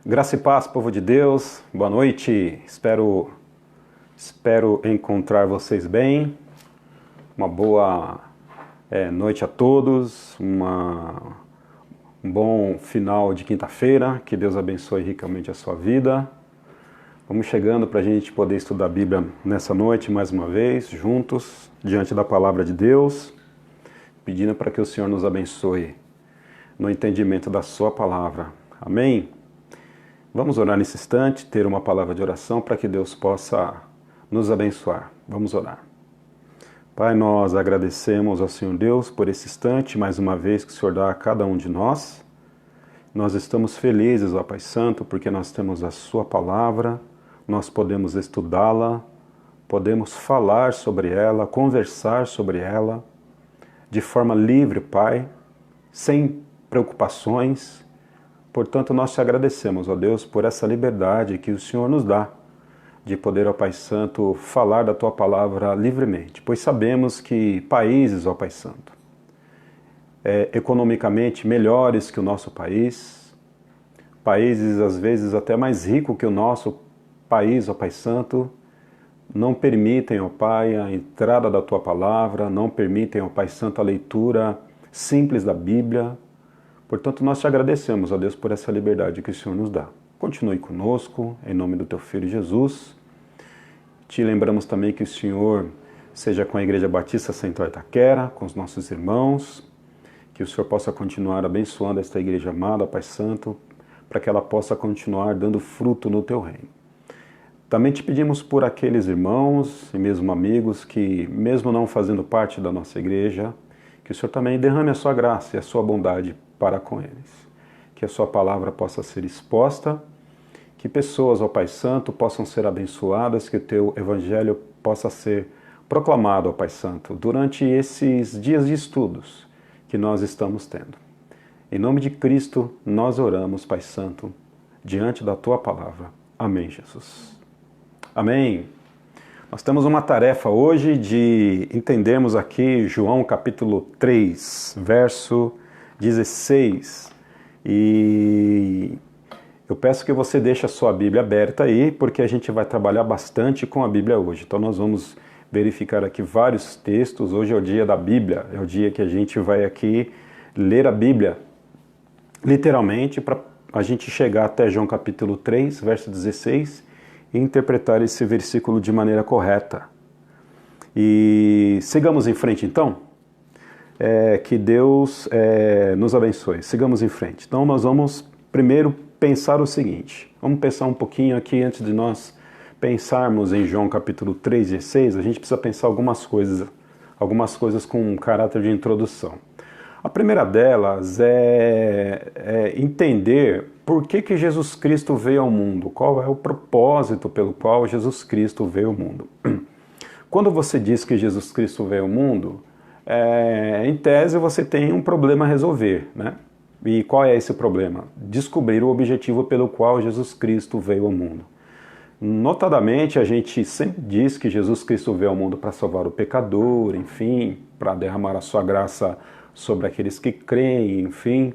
Graça e paz, povo de Deus, boa noite, espero encontrar vocês bem, uma boa noite a todos, um bom final de quinta-feira, que Deus abençoe ricamente a sua vida. Vamos chegando para a gente poder estudar a Bíblia nessa noite mais uma vez, juntos, diante da Palavra de Deus, pedindo para que o Senhor nos abençoe no entendimento da sua Palavra. Amém? Vamos orar nesse instante, ter uma palavra de oração para que Deus possa nos abençoar. Vamos orar. Pai, nós agradecemos ao Senhor Deus por esse instante, mais uma vez, que o Senhor dá a cada um de nós. Nós estamos felizes, ó Pai Santo, porque nós temos a Sua Palavra, nós podemos estudá-la, podemos falar sobre ela, conversar sobre ela, de forma livre, Pai, sem preocupações. Portanto, nós te agradecemos, ó Deus, por essa liberdade que o Senhor nos dá de poder, ó Pai Santo, falar da Tua Palavra livremente, pois sabemos que países, ó Pai Santo, economicamente melhores que o nosso país, países às vezes até mais ricos que o nosso país, ó Pai Santo, não permitem, ó Pai, a entrada da Tua Palavra, não permitem, ó Pai Santo, a leitura simples da Bíblia. Portanto, nós te agradecemos, ó Deus, por essa liberdade que o Senhor nos dá. Continue conosco, em nome do Teu Filho Jesus. Te lembramos também que o Senhor seja com a Igreja Batista Central Itaquera, com os nossos irmãos, que o Senhor possa continuar abençoando esta igreja amada, Pai Santo, para que ela possa continuar dando fruto no Teu reino. Também te pedimos por aqueles irmãos e mesmo amigos que, mesmo não fazendo parte da nossa igreja, que o Senhor também derrame a Sua graça e a Sua bondade para com eles. Que a Sua Palavra possa ser exposta, que pessoas, ó Pai Santo, possam ser abençoadas, que o Teu Evangelho possa ser proclamado, ó Pai Santo, durante esses dias de estudos que nós estamos tendo. Em nome de Cristo, nós oramos, Pai Santo, diante da Tua Palavra. Amém, Jesus. Amém. Nós temos uma tarefa hoje de entendermos aqui João capítulo 3, verso 16. E eu peço que você deixe a sua Bíblia aberta aí, porque a gente vai trabalhar bastante com a Bíblia hoje. Então nós vamos verificar aqui vários textos. Hoje é o dia da Bíblia, é o dia que a gente vai aqui ler a Bíblia, literalmente, para a gente chegar até João capítulo 3, verso 16, e interpretar esse versículo de maneira correta. E sigamos em frente então. Que Deus nos abençoe. Sigamos em frente. Então nós vamos primeiro pensar o seguinte. Vamos pensar um pouquinho aqui antes de nós pensarmos em João capítulo 3 e 6. A gente precisa pensar algumas coisas com um caráter de introdução. A primeira delas é entender por que Jesus Cristo veio ao mundo, qual é o propósito pelo qual Jesus Cristo veio ao mundo. Quando você diz que Jesus Cristo veio ao mundo, em tese você tem um problema a resolver, né? E qual é esse problema? Descobrir o objetivo pelo qual Jesus Cristo veio ao mundo. Notadamente, a gente sempre diz que Jesus Cristo veio ao mundo para salvar o pecador, enfim, para derramar a sua graça sobre aqueles que creem, enfim.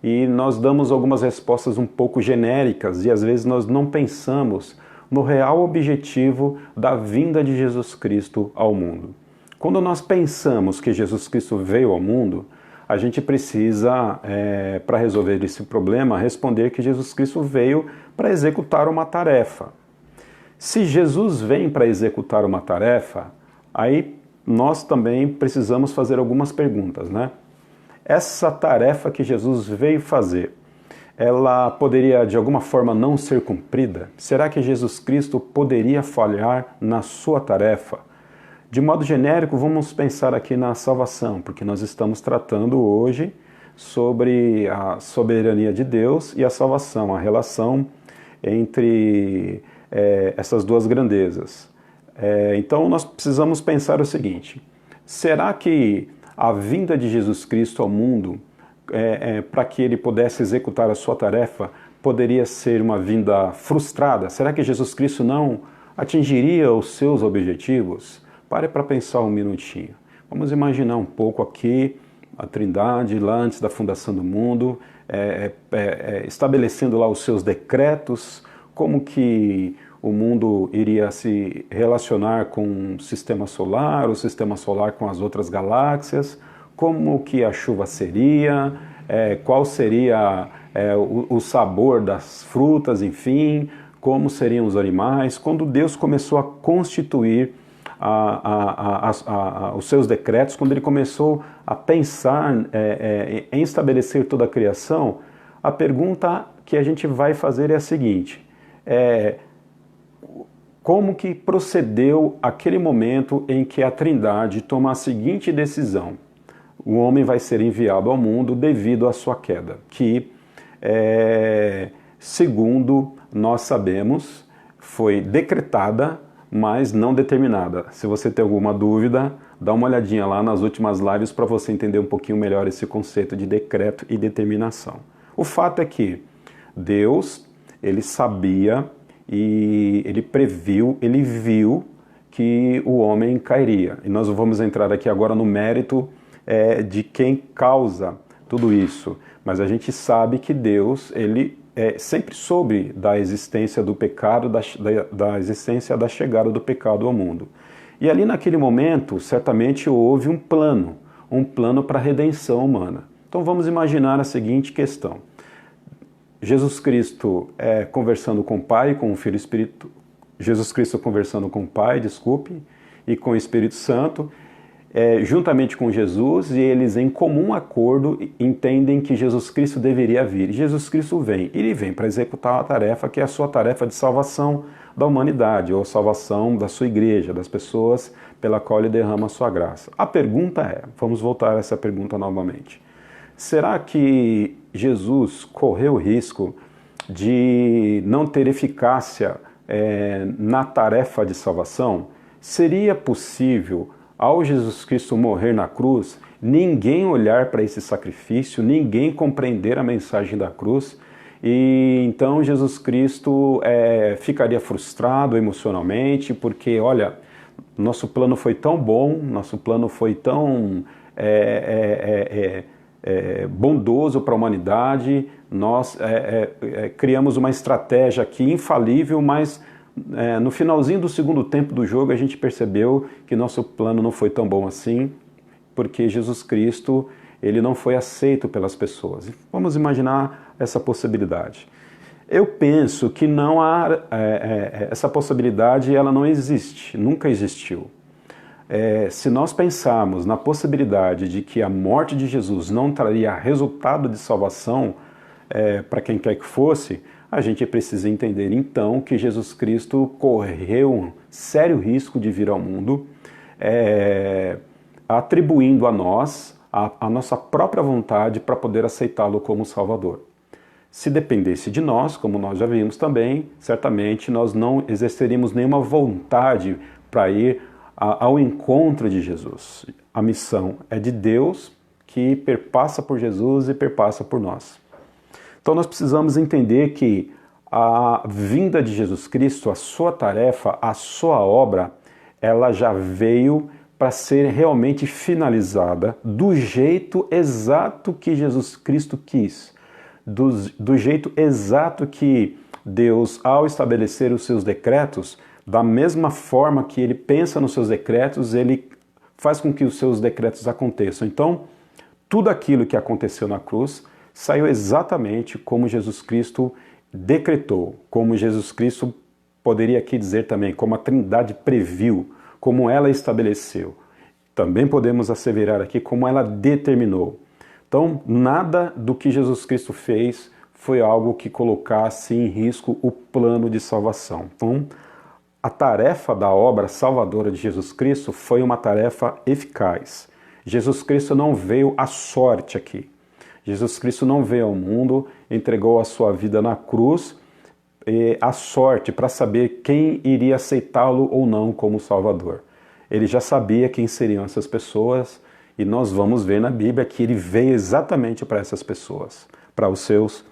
E nós damos algumas respostas um pouco genéricas e às vezes nós não pensamos no real objetivo da vinda de Jesus Cristo ao mundo. Quando nós pensamos que Jesus Cristo veio ao mundo, a gente precisa, para resolver esse problema, responder que Jesus Cristo veio para executar uma tarefa. Se Jesus vem para executar uma tarefa, aí nós também precisamos fazer algumas perguntas, né? Essa tarefa que Jesus veio fazer, ela poderia de alguma forma não ser cumprida? Será que Jesus Cristo poderia falhar na sua tarefa? De modo genérico, vamos pensar aqui na salvação, porque nós estamos tratando hoje sobre a soberania de Deus e a salvação, a relação entre essas duas grandezas. Então nós precisamos pensar o seguinte: será que a vinda de Jesus Cristo ao mundo, para que ele pudesse executar a sua tarefa, poderia ser uma vinda frustrada? Será que Jesus Cristo não atingiria os seus objetivos? Pare para pensar um minutinho. Vamos imaginar um pouco aqui a Trindade, lá antes da fundação do mundo, estabelecendo lá os seus decretos, como que o mundo iria se relacionar com o sistema solar com as outras galáxias, como que a chuva seria, qual seria o sabor das frutas, enfim, como seriam os animais. Quando Deus começou a constituir os seus decretos, quando ele começou a pensar em estabelecer toda a criação, a pergunta que a gente vai fazer é a seguinte: como que procedeu aquele momento em que a Trindade toma a seguinte decisão? O homem vai ser enviado ao mundo devido à sua queda, que, segundo nós sabemos, foi decretada, mas não determinada. Se você tem alguma dúvida, dá uma olhadinha lá nas últimas lives para você entender um pouquinho melhor esse conceito de decreto e determinação. O fato é que Deus, ele sabia e ele previu, ele viu que o homem cairia. E nós vamos entrar aqui agora no mérito de quem causa tudo isso. Mas a gente sabe que Deus, ele sempre soube da existência do pecado, da existência da chegada do pecado ao mundo. E ali naquele momento, certamente houve um plano para a redenção humana. Então vamos imaginar a seguinte questão. Jesus Cristo conversando com o Pai, com o Filho e Espírito. Jesus Cristo conversando com o Pai, e com o Espírito Santo, juntamente com Jesus, e eles em comum acordo entendem que Jesus Cristo deveria vir. E Jesus Cristo vem. Ele vem para executar a tarefa que é a sua tarefa de salvação da humanidade, ou salvação da sua igreja, das pessoas pela qual ele derrama a sua graça. A pergunta vamos voltar a essa pergunta novamente. Será que Jesus correu o risco de não ter eficácia na tarefa de salvação? Seria possível, ao Jesus Cristo morrer na cruz, ninguém olhar para esse sacrifício, ninguém compreender a mensagem da cruz, e então Jesus Cristo ficaria frustrado emocionalmente, porque, olha, nosso plano foi tão bom, nosso plano foi tão bondoso para a humanidade, nós criamos uma estratégia aqui infalível, mas no finalzinho do segundo tempo do jogo a gente percebeu que nosso plano não foi tão bom assim, porque Jesus Cristo, ele não foi aceito pelas pessoas. Vamos imaginar essa possibilidade. Eu penso que não há essa possibilidade, ela não existe, nunca existiu. Se nós pensarmos na possibilidade de que a morte de Jesus não traria resultado de salvação para quem quer que fosse, a gente precisa entender então que Jesus Cristo correu um sério risco de vir ao mundo, atribuindo a nós a nossa própria vontade para poder aceitá-lo como Salvador. Se dependesse de nós, como nós já vimos também, certamente nós não exerceríamos nenhuma vontade para ir ao encontro de Jesus. A missão é de Deus, que perpassa por Jesus e perpassa por nós. Então nós precisamos entender que a vinda de Jesus Cristo, a sua tarefa, a sua obra, ela já veio para ser realmente finalizada do jeito exato que Jesus Cristo quis, do jeito exato que Deus, ao estabelecer os seus decretos, da mesma forma que ele pensa nos seus decretos, ele faz com que os seus decretos aconteçam. Então, tudo aquilo que aconteceu na cruz saiu exatamente como Jesus Cristo decretou, como Jesus Cristo poderia aqui dizer também, como a Trindade previu, como ela estabeleceu. Também podemos asseverar aqui como ela determinou. Então, nada do que Jesus Cristo fez foi algo que colocasse em risco o plano de salvação. Então, a tarefa da obra salvadora de Jesus Cristo foi uma tarefa eficaz. Jesus Cristo não veio à sorte aqui. Jesus Cristo não veio ao mundo, entregou a sua vida na cruz, à sorte, para saber quem iria aceitá-lo ou não como Salvador. Ele já sabia quem seriam essas pessoas, e nós vamos ver na Bíblia que ele veio exatamente para essas pessoas, para os seus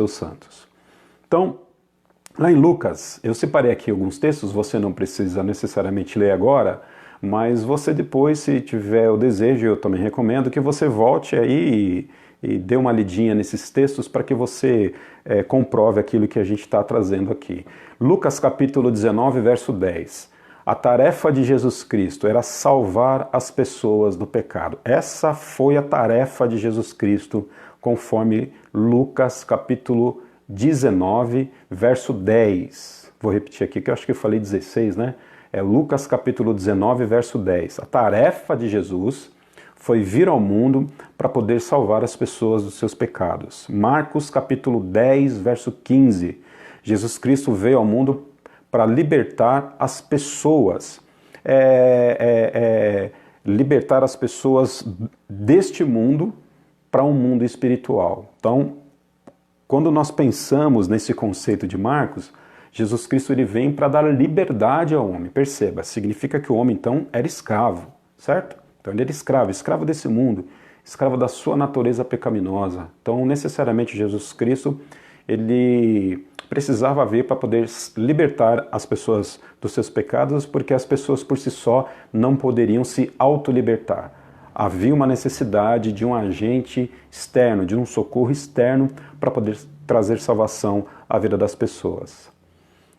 santos. Então, lá em Lucas, eu separei aqui alguns textos, você não precisa necessariamente ler agora, mas você depois, se tiver o desejo, eu também recomendo que você volte aí e dê uma lidinha nesses textos para que você comprove aquilo que a gente está trazendo aqui. Lucas capítulo 19, verso 10. A tarefa de Jesus Cristo era salvar as pessoas do pecado. Essa foi a tarefa de Jesus Cristo, conforme Lucas capítulo 19, verso 10. Vou repetir aqui, que eu acho que eu falei 16, né? É Lucas capítulo 19, verso 10. A tarefa de Jesus foi vir ao mundo para poder salvar as pessoas dos seus pecados. Marcos capítulo 10, verso 15. Jesus Cristo veio ao mundo para libertar as pessoas, libertar as pessoas deste mundo para um mundo espiritual. Então, quando nós pensamos nesse conceito de Marcos, Jesus Cristo ele vem para dar liberdade ao homem. Perceba, significa que o homem então era escravo, certo? Então ele era escravo, escravo desse mundo, escravo da sua natureza pecaminosa. Então necessariamente Jesus Cristo ele precisava vir para poder libertar as pessoas dos seus pecados, porque as pessoas por si só não poderiam se autolibertar. Havia uma necessidade de um agente externo, de um socorro externo para poder trazer salvação à vida das pessoas.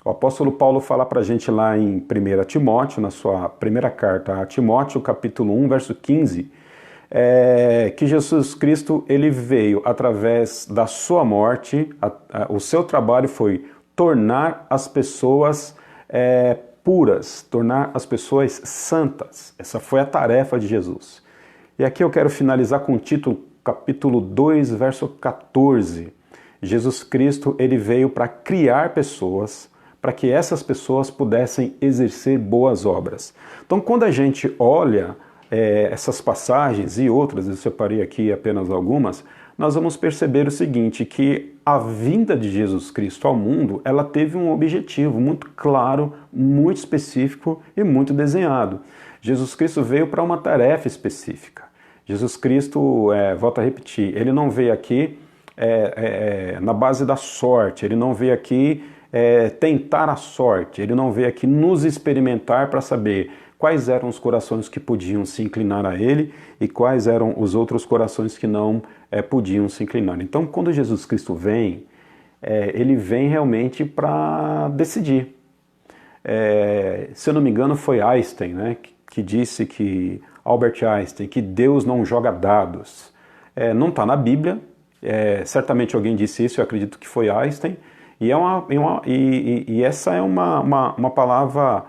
O apóstolo Paulo fala para a gente lá em 1 Timóteo, na sua primeira carta a Timóteo, capítulo 1, verso 15, que Jesus Cristo ele veio através da sua morte, o seu trabalho foi tornar as pessoas puras, tornar as pessoas santas. Essa foi a tarefa de Jesus. E aqui eu quero finalizar com o título, capítulo 2, verso 14. Jesus Cristo ele veio para criar pessoas, para que essas pessoas pudessem exercer boas obras. Então, quando a gente olha essas passagens e outras, eu separei aqui apenas algumas, nós vamos perceber o seguinte, que a vinda de Jesus Cristo ao mundo, ela teve um objetivo muito claro, muito específico e muito desenhado. Jesus Cristo veio para uma tarefa específica. Jesus Cristo, volto a repetir, ele não veio aqui na base da sorte, ele não veio aqui tentar a sorte, ele não veio aqui nos experimentar para saber quais eram os corações que podiam se inclinar a ele e quais eram os outros corações que não podiam se inclinar. Então, quando Jesus Cristo vem, ele vem realmente para decidir. Se eu não me engano, foi Einstein, né, que disse que, Albert Einstein, que Deus não joga dados. Não está na Bíblia, certamente alguém disse isso, eu acredito que foi Einstein, e essa é uma palavra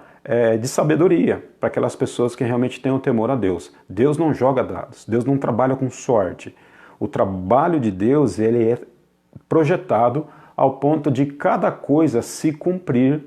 de sabedoria para aquelas pessoas que realmente têm o temor a Deus. Deus não joga dados, Deus não trabalha com sorte. O trabalho de Deus ele é projetado ao ponto de cada coisa se cumprir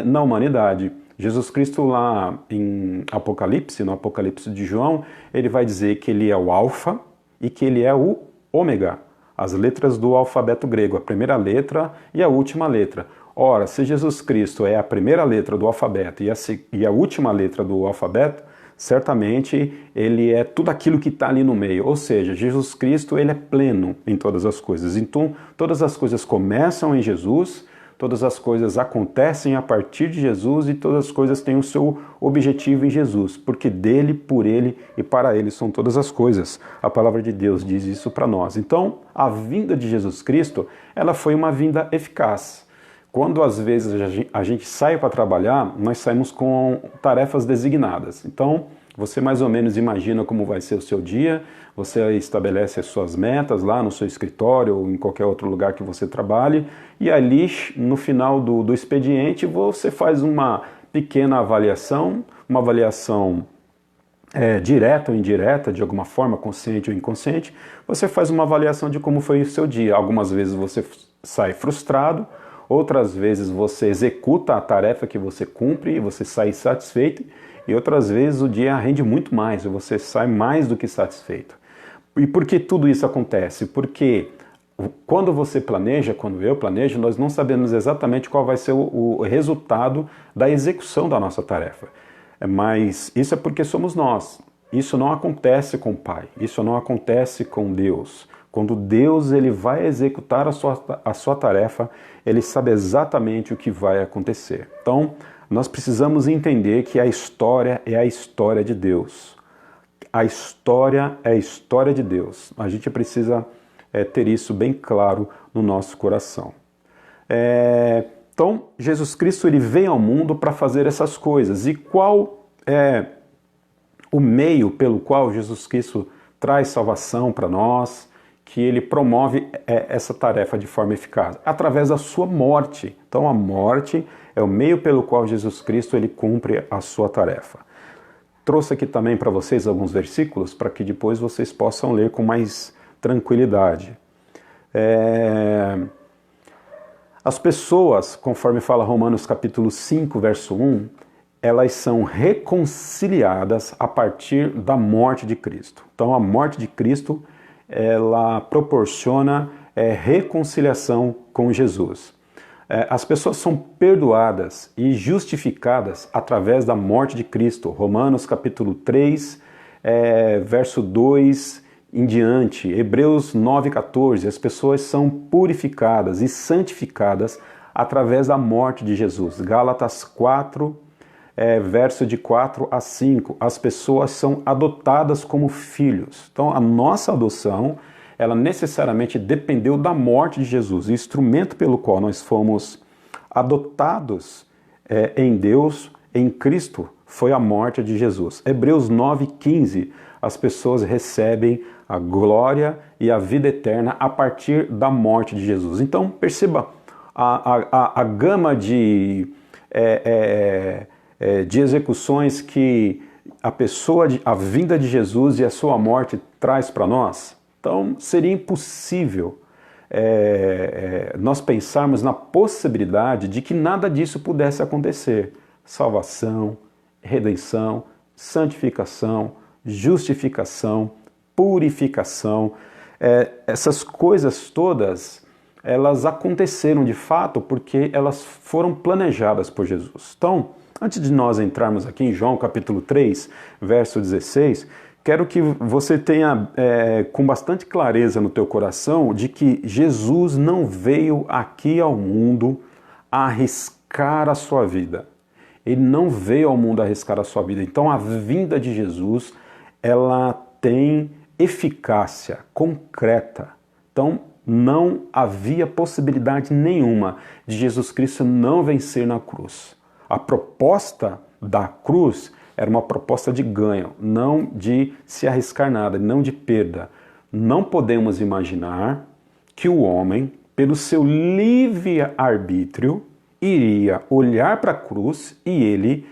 na humanidade. Jesus Cristo lá em Apocalipse, no Apocalipse de João, ele vai dizer que ele é o Alfa e que ele é o Ômega, as letras do alfabeto grego, a primeira letra e a última letra. Ora, se Jesus Cristo é a primeira letra do alfabeto e a última letra do alfabeto, certamente ele é tudo aquilo que está ali no meio. Ou seja, Jesus Cristo ele é pleno em todas as coisas. Então, todas as coisas começam em Jesus, todas as coisas acontecem a partir de Jesus e todas as coisas têm o seu objetivo em Jesus, porque dele, por ele e para ele são todas as coisas. A palavra de Deus diz isso para nós. Então, a vinda de Jesus Cristo, ela foi uma vinda eficaz. Quando às vezes a gente sai para trabalhar, nós saímos com tarefas designadas. Então, você mais ou menos imagina como vai ser o seu dia, você estabelece as suas metas lá no seu escritório ou em qualquer outro lugar que você trabalhe, e ali, no final do expediente, você faz uma pequena avaliação, uma avaliação direta ou indireta, de alguma forma, consciente ou inconsciente, você faz uma avaliação de como foi o seu dia. Algumas vezes você sai frustrado, outras vezes você executa a tarefa que você cumpre e você sai satisfeito, e outras vezes o dia rende muito mais, e você sai mais do que satisfeito. E por que tudo isso acontece? Porque quando você planeja, quando eu planejo, nós não sabemos exatamente qual vai ser o resultado da execução da nossa tarefa. Mas isso é porque somos nós. Isso não acontece com o Pai, isso não acontece com Deus. Quando Deus ele vai executar a sua tarefa, ele sabe exatamente o que vai acontecer. Então, nós precisamos entender que a história é a história de Deus. a história é a história de Deus. A gente precisa ter isso bem claro no nosso coração. Então, Jesus Cristo ele vem ao mundo para fazer essas coisas. E qual é o meio pelo qual Jesus Cristo traz salvação para nós, que ele promove essa tarefa de forma eficaz? Através da sua morte. Então, a morte é o meio pelo qual Jesus Cristo ele cumpre a sua tarefa. Trouxe aqui também para vocês alguns versículos para que depois vocês possam ler com mais tranquilidade. As pessoas, conforme fala Romanos capítulo 5, verso 1, elas são reconciliadas a partir da morte de Cristo. Então a morte de Cristo, ela proporciona reconciliação com Jesus. As pessoas são perdoadas e justificadas através da morte de Cristo. Romanos capítulo 3, verso 2 em diante, Hebreus 9,14, as pessoas são purificadas e santificadas através da morte de Jesus. Gálatas 4, verso de 4 a 5, as pessoas são adotadas como filhos. Então a nossa adoção, ela necessariamente dependeu da morte de Jesus. O instrumento pelo qual nós fomos adotados em Deus, em Cristo, foi a morte de Jesus. Hebreus 9,15, as pessoas recebem a glória e a vida eterna a partir da morte de Jesus. Então, perceba a gama de execuções que a vinda de Jesus e a sua morte traz para nós. Então, seria impossível nós pensarmos na possibilidade de que nada disso pudesse acontecer. Salvação, redenção, santificação, justificação, purificação, essas coisas todas, elas aconteceram de fato porque elas foram planejadas por Jesus. Então, antes de nós entrarmos aqui em João capítulo 3, verso 16, quero que você tenha com bastante clareza no teu coração de que Jesus não veio aqui ao mundo arriscar a sua vida. Ele não veio ao mundo arriscar a sua vida. Então a vinda de Jesus, ela tem eficácia concreta. Então não havia possibilidade nenhuma de Jesus Cristo não vencer na cruz. A proposta da cruz era uma proposta de ganho, não de se arriscar nada, não de perda. Não podemos imaginar que o homem, pelo seu livre-arbítrio, iria olhar para a cruz e ele,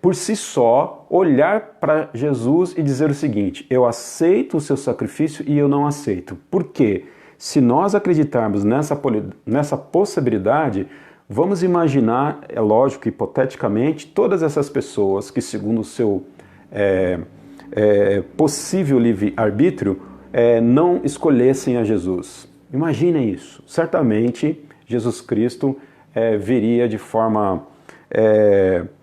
por si só, olhar para Jesus e dizer o seguinte: eu aceito o seu sacrifício e eu não aceito. Por quê? Se nós acreditarmos nessa possibilidade, vamos imaginar, é lógico, hipoteticamente, todas essas pessoas que, segundo o seu possível livre-arbítrio, não escolhessem a Jesus. Imaginem isso. Certamente, Jesus Cristo viria de forma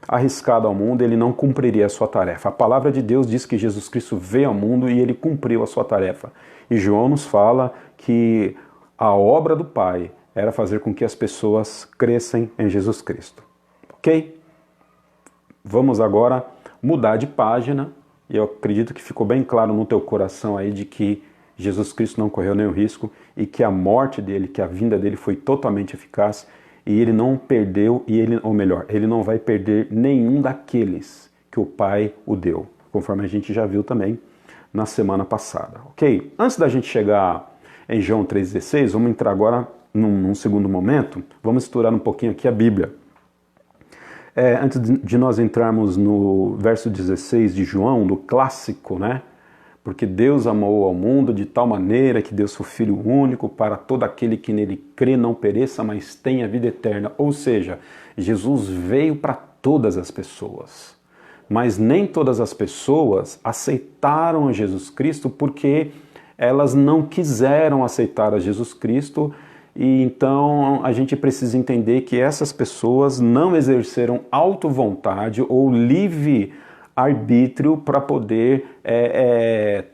arriscada ao mundo, ele não cumpriria a sua tarefa. A palavra de Deus diz que Jesus Cristo veio ao mundo e ele cumpriu a sua tarefa. E João nos fala que a obra do Pai era fazer com que as pessoas crescem em Jesus Cristo. Ok? Vamos agora mudar de página. E eu acredito que ficou bem claro no teu coração aí de que Jesus Cristo não correu nenhum risco e que a morte dele, que a vinda dele foi totalmente eficaz e ele não perdeu, ele não vai perder nenhum daqueles que o Pai o deu, conforme a gente já viu também na semana passada. Ok? Antes da gente chegar em João 3,16, vamos entrar agora num segundo momento, vamos estudar um pouquinho aqui a Bíblia. Antes de nós entrarmos no verso 16 de João, do clássico, né? Porque Deus amou ao mundo de tal maneira que deu seu Filho único para todo aquele que nele crê não pereça, mas tenha vida eterna. Ou seja, Jesus veio para todas as pessoas. Mas nem todas as pessoas aceitaram a Jesus Cristo porque elas não quiseram aceitar a Jesus Cristo. E então a gente precisa entender que essas pessoas não exerceram autovontade ou livre-arbítrio para poder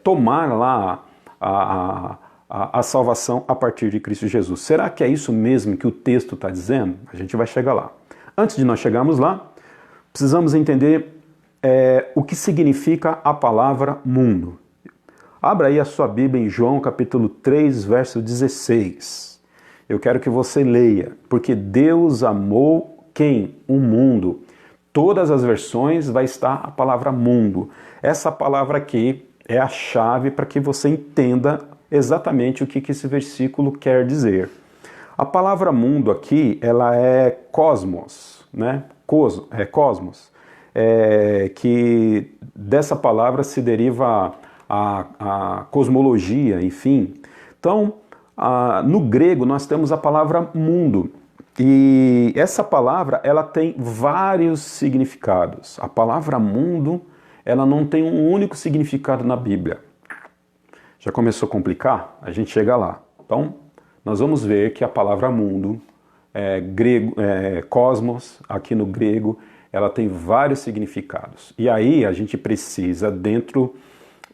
tomar lá a salvação a partir de Cristo Jesus. Será que é isso mesmo que o texto está dizendo? A gente vai chegar lá. Antes de nós chegarmos lá, precisamos entender o que significa a palavra mundo. Abra aí a sua Bíblia em João capítulo 3, verso 16. Eu quero que você leia. Porque Deus amou quem? O mundo. Todas as versões vai estar a palavra mundo. Essa palavra aqui é a chave para que você entenda exatamente o que esse versículo quer dizer. A palavra mundo aqui, ela é cosmos, né? Cosmos. Que dessa palavra se deriva a cosmologia, enfim. Então, no grego nós temos a palavra mundo. E essa palavra, ela tem vários significados. A palavra mundo, ela não tem um único significado na Bíblia. Já começou a complicar? A gente chega lá. Então, nós vamos ver que a palavra mundo, cosmos, aqui no grego, ela tem vários significados. E aí a gente precisa, dentro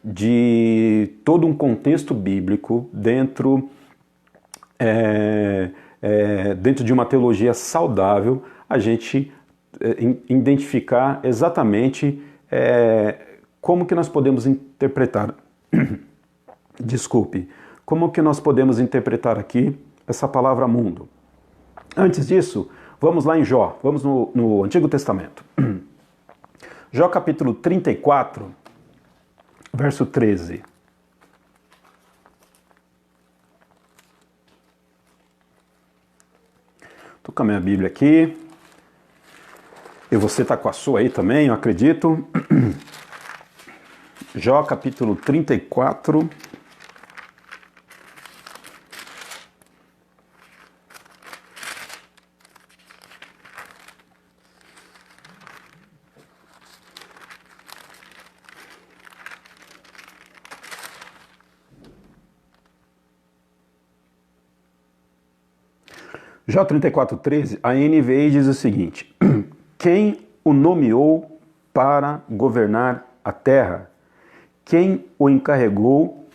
de todo um contexto bíblico, dentro de uma teologia saudável, a gente identificar exatamente como que nós podemos interpretar, como que nós podemos interpretar aqui essa palavra mundo. Antes disso, vamos lá em Jó, vamos no Antigo Testamento. Jó capítulo 34, verso 13. Estou com a minha Bíblia aqui. E você está com a sua aí também, eu acredito. Jó capítulo 34. Jó 34:13, a NVI diz o seguinte: quem o nomeou para governar a terra? Quem o encarregou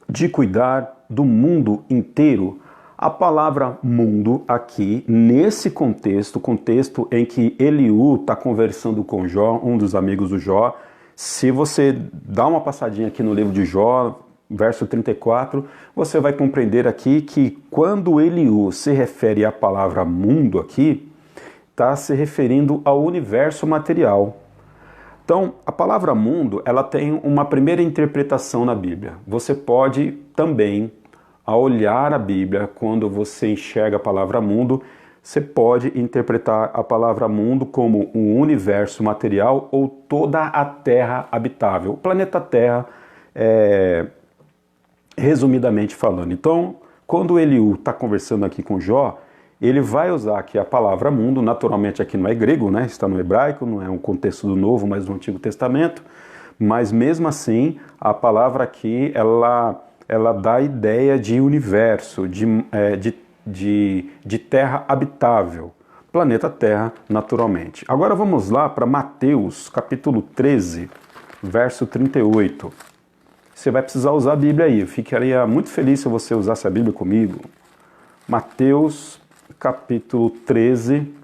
de cuidar do mundo inteiro? A palavra mundo aqui, nesse contexto em que Eliú está conversando com Jó, um dos amigos do Jó, se você dá uma passadinha aqui no livro de Jó, verso 34, você vai compreender aqui que quando Eliú se refere à palavra mundo aqui, está se referindo ao universo material. Então, a palavra mundo, ela tem uma primeira interpretação na Bíblia. Você pode também, ao olhar a Bíblia, quando você enxerga a palavra mundo, você pode interpretar a palavra mundo como um universo material ou toda a Terra habitável. O planeta Terra resumidamente falando. Então, quando Eliú está conversando aqui com Jó, ele vai usar aqui a palavra mundo, naturalmente aqui não é grego, né? Está no hebraico, não é um contexto do Novo, mas do Antigo Testamento, mas mesmo assim, a palavra aqui, ela dá a ideia de universo, de terra habitável, planeta Terra, naturalmente. Agora vamos lá para Mateus, capítulo 13, verso 38. Você vai precisar usar a Bíblia aí. Eu ficaria muito feliz se você usasse a Bíblia comigo. Mateus, capítulo 13.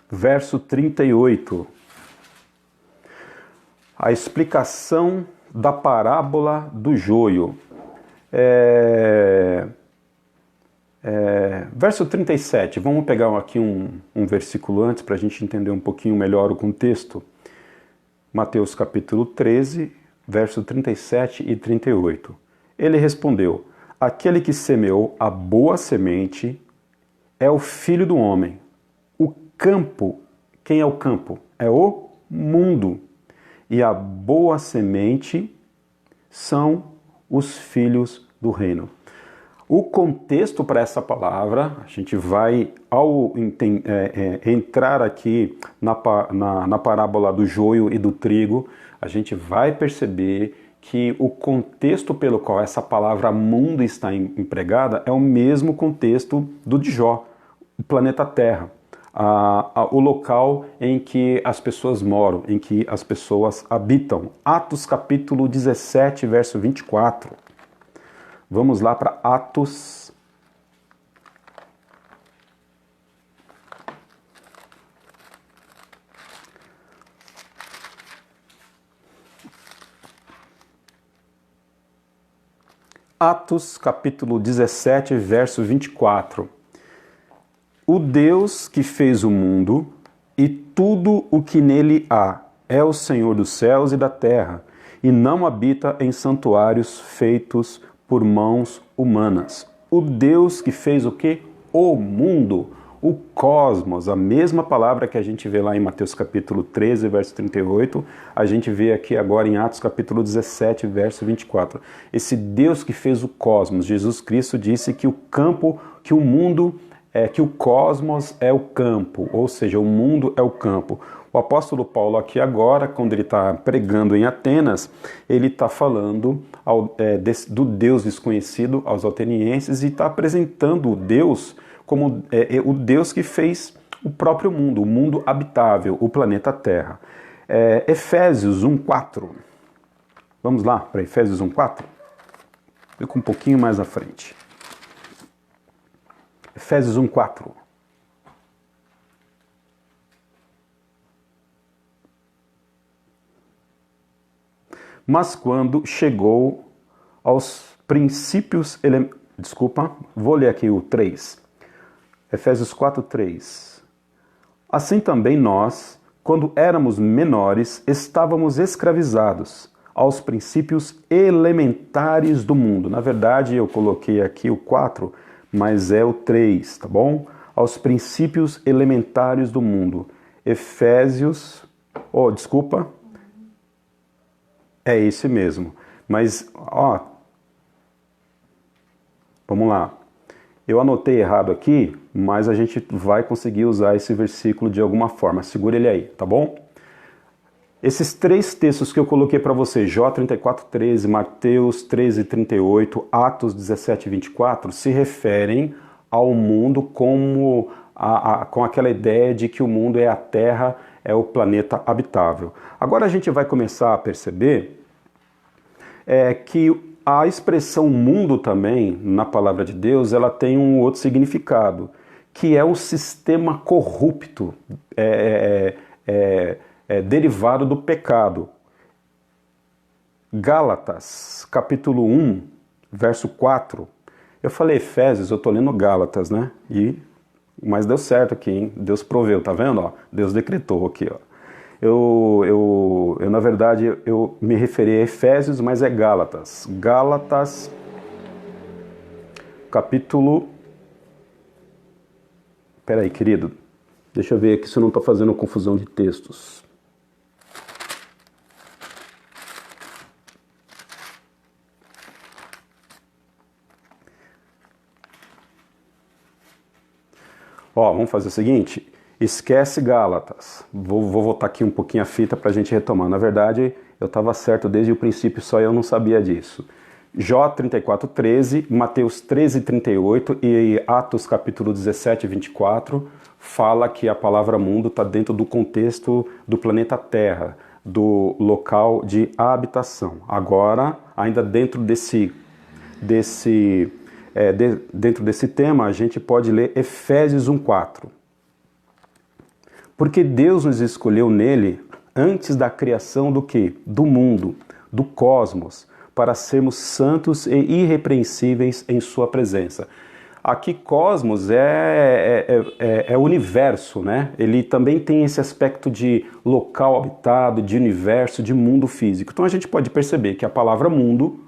Verso 38. A explicação da parábola do joio. Verso 37, vamos pegar aqui um versículo antes para a gente entender um pouquinho melhor o contexto. Mateus capítulo 13, verso 37 e 38. Ele respondeu: aquele que semeou a boa semente é o Filho do Homem. O campo, quem é o campo? É o mundo. E a boa semente são os filhos do reino. O contexto para essa palavra, a gente vai, ao entrar aqui na parábola do joio e do trigo, a gente vai perceber que o contexto pelo qual essa palavra mundo está empregada é o mesmo contexto do de Jó, o planeta Terra. o local em que as pessoas moram, em que as pessoas habitam. Atos capítulo 17, verso 24. Vamos lá para Atos. Atos capítulo 17, verso 24. O Deus que fez o mundo e tudo o que nele há é o Senhor dos céus e da terra, e não habita em santuários feitos por mãos humanas. O Deus que fez o quê? O mundo, o cosmos, a mesma palavra que a gente vê lá em Mateus capítulo 13, verso 38, a gente vê aqui agora em Atos capítulo 17, verso 24. Esse Deus que fez o cosmos, Jesus Cristo disse que o campo, que o mundo, que o cosmos é o campo, ou seja, o mundo é o campo. O apóstolo Paulo aqui agora, quando ele está pregando em Atenas, ele está falando do Deus desconhecido aos atenienses e está apresentando o Deus como o Deus que fez o próprio mundo, o mundo habitável, o planeta Terra. Efésios 1:4. Vamos lá para Efésios 1:4? Fica um pouquinho mais à frente. Efésios 1:4. Mas quando chegou aos princípios... Desculpa, vou ler aqui o 3. Efésios 4:3. Assim também nós, quando éramos menores, estávamos escravizados aos princípios elementares do mundo. Na verdade, eu coloquei aqui o 4, mas é o 3, tá bom? Aos princípios elementares do mundo. Efésios... Oh, desculpa. É esse mesmo. Mas, vamos lá. Eu anotei errado aqui, mas a gente vai conseguir usar esse versículo de alguma forma. Segura ele aí, tá bom? Esses três textos que eu coloquei para você, Jó 34:13, Mateus 13:38, Atos 17:24, se referem ao mundo como com aquela ideia de que o mundo é a Terra, é o planeta habitável. Agora a gente vai começar a perceber que a expressão mundo também, na palavra de Deus, ela tem um outro significado, que é um sistema corrupto, derivado do pecado. Gálatas, capítulo 1, verso 4. Eu falei Efésios, eu estou lendo Gálatas, né? Mas deu certo aqui, hein? Deus proveu, tá vendo? Ó, Deus decretou aqui, ó. Eu, na verdade, eu me referi a Efésios, mas é Gálatas. Gálatas, capítulo... Peraí, querido. Deixa eu ver aqui se eu não estou fazendo confusão de textos. Vamos fazer o seguinte... Esquece Gálatas. Vou voltar aqui um pouquinho a fita para a gente retomar. Na verdade, eu estava certo desde o princípio, só eu não sabia disso. Jó 34:13, Mateus 13:38 e Atos capítulo 17:24 fala que a palavra mundo está dentro do contexto do planeta Terra, do local de habitação. Agora, ainda dentro dentro desse tema, a gente pode ler Efésios 1:4. Porque Deus nos escolheu nele antes da criação do quê? Do mundo, do cosmos, para sermos santos e irrepreensíveis em sua presença. Aqui cosmos é o universo, né? Ele também tem esse aspecto de local habitado, de universo, de mundo físico. Então a gente pode perceber que a palavra mundo,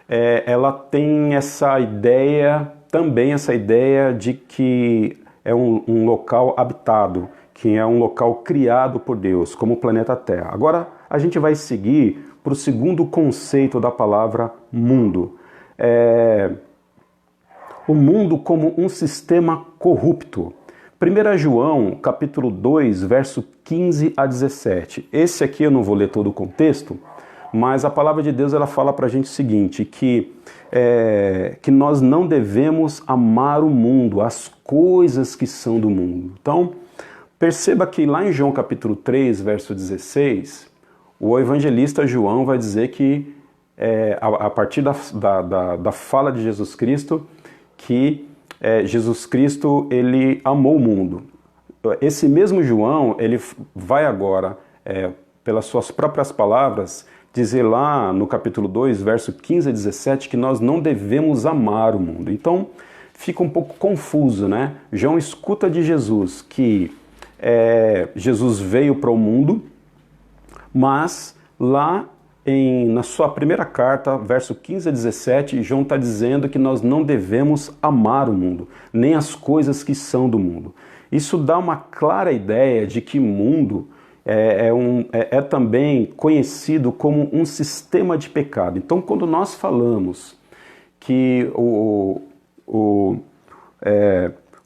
ela tem essa ideia, também essa ideia de que é um local habitado, que é um local criado por Deus, como o planeta Terra. Agora, a gente vai seguir para o segundo conceito da palavra mundo. O mundo como um sistema corrupto. 1 João, capítulo 2, verso 15 a 17. Esse aqui eu não vou ler todo o contexto, mas a palavra de Deus ela fala para a gente o seguinte, que nós não devemos amar o mundo, as coisas que são do mundo. Então, Perceba que lá em João capítulo 3, verso 16, o evangelista João vai dizer que, a partir da fala de Jesus Cristo, que Jesus Cristo ele amou o mundo. Esse mesmo João, ele vai agora, pelas suas próprias palavras, dizer lá no capítulo 2, verso 15 a 17, que nós não devemos amar o mundo. Então, fica um pouco confuso, né? João escuta de Jesus que Jesus veio para o mundo, mas lá na sua primeira carta, verso 15 a 17, João está dizendo que nós não devemos amar o mundo, nem as coisas que são do mundo. Isso dá uma clara ideia de que mundo é também conhecido como um sistema de pecado. Então, quando nós falamos que o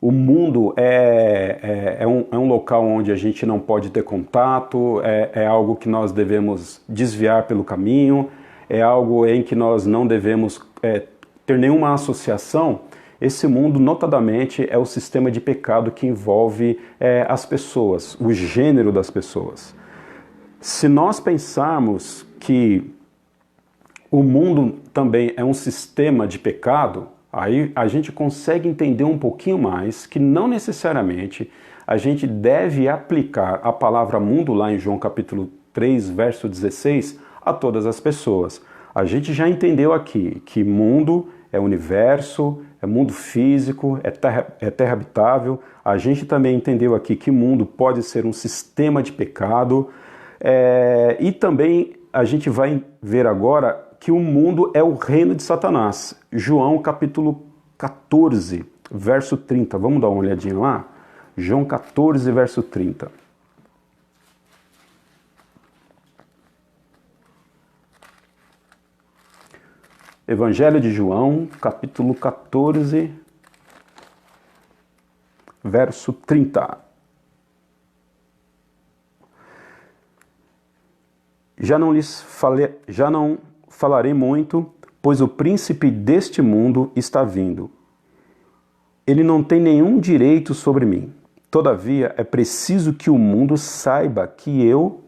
mundo é um local onde a gente não pode ter contato, é algo que nós devemos desviar pelo caminho, é algo em que nós não devemos ter nenhuma associação, esse mundo, notadamente, é o sistema de pecado que envolve as pessoas, o gênero das pessoas. Se nós pensarmos que o mundo também é um sistema de pecado, aí a gente consegue entender um pouquinho mais que não necessariamente a gente deve aplicar a palavra mundo lá em João capítulo 3, verso 16, a todas as pessoas. A gente já entendeu aqui que mundo é universo, é mundo físico, é terra habitável. A gente também entendeu aqui que mundo pode ser um sistema de pecado. E também a gente vai ver agora que o mundo é o reino de Satanás. João capítulo 14, verso 30. Vamos dar uma olhadinha lá? João 14, verso 30. Evangelho de João, capítulo 14, verso 30. Já não falarei muito, pois o príncipe deste mundo está vindo. Ele não tem nenhum direito sobre mim. Todavia, é preciso que o mundo saiba que eu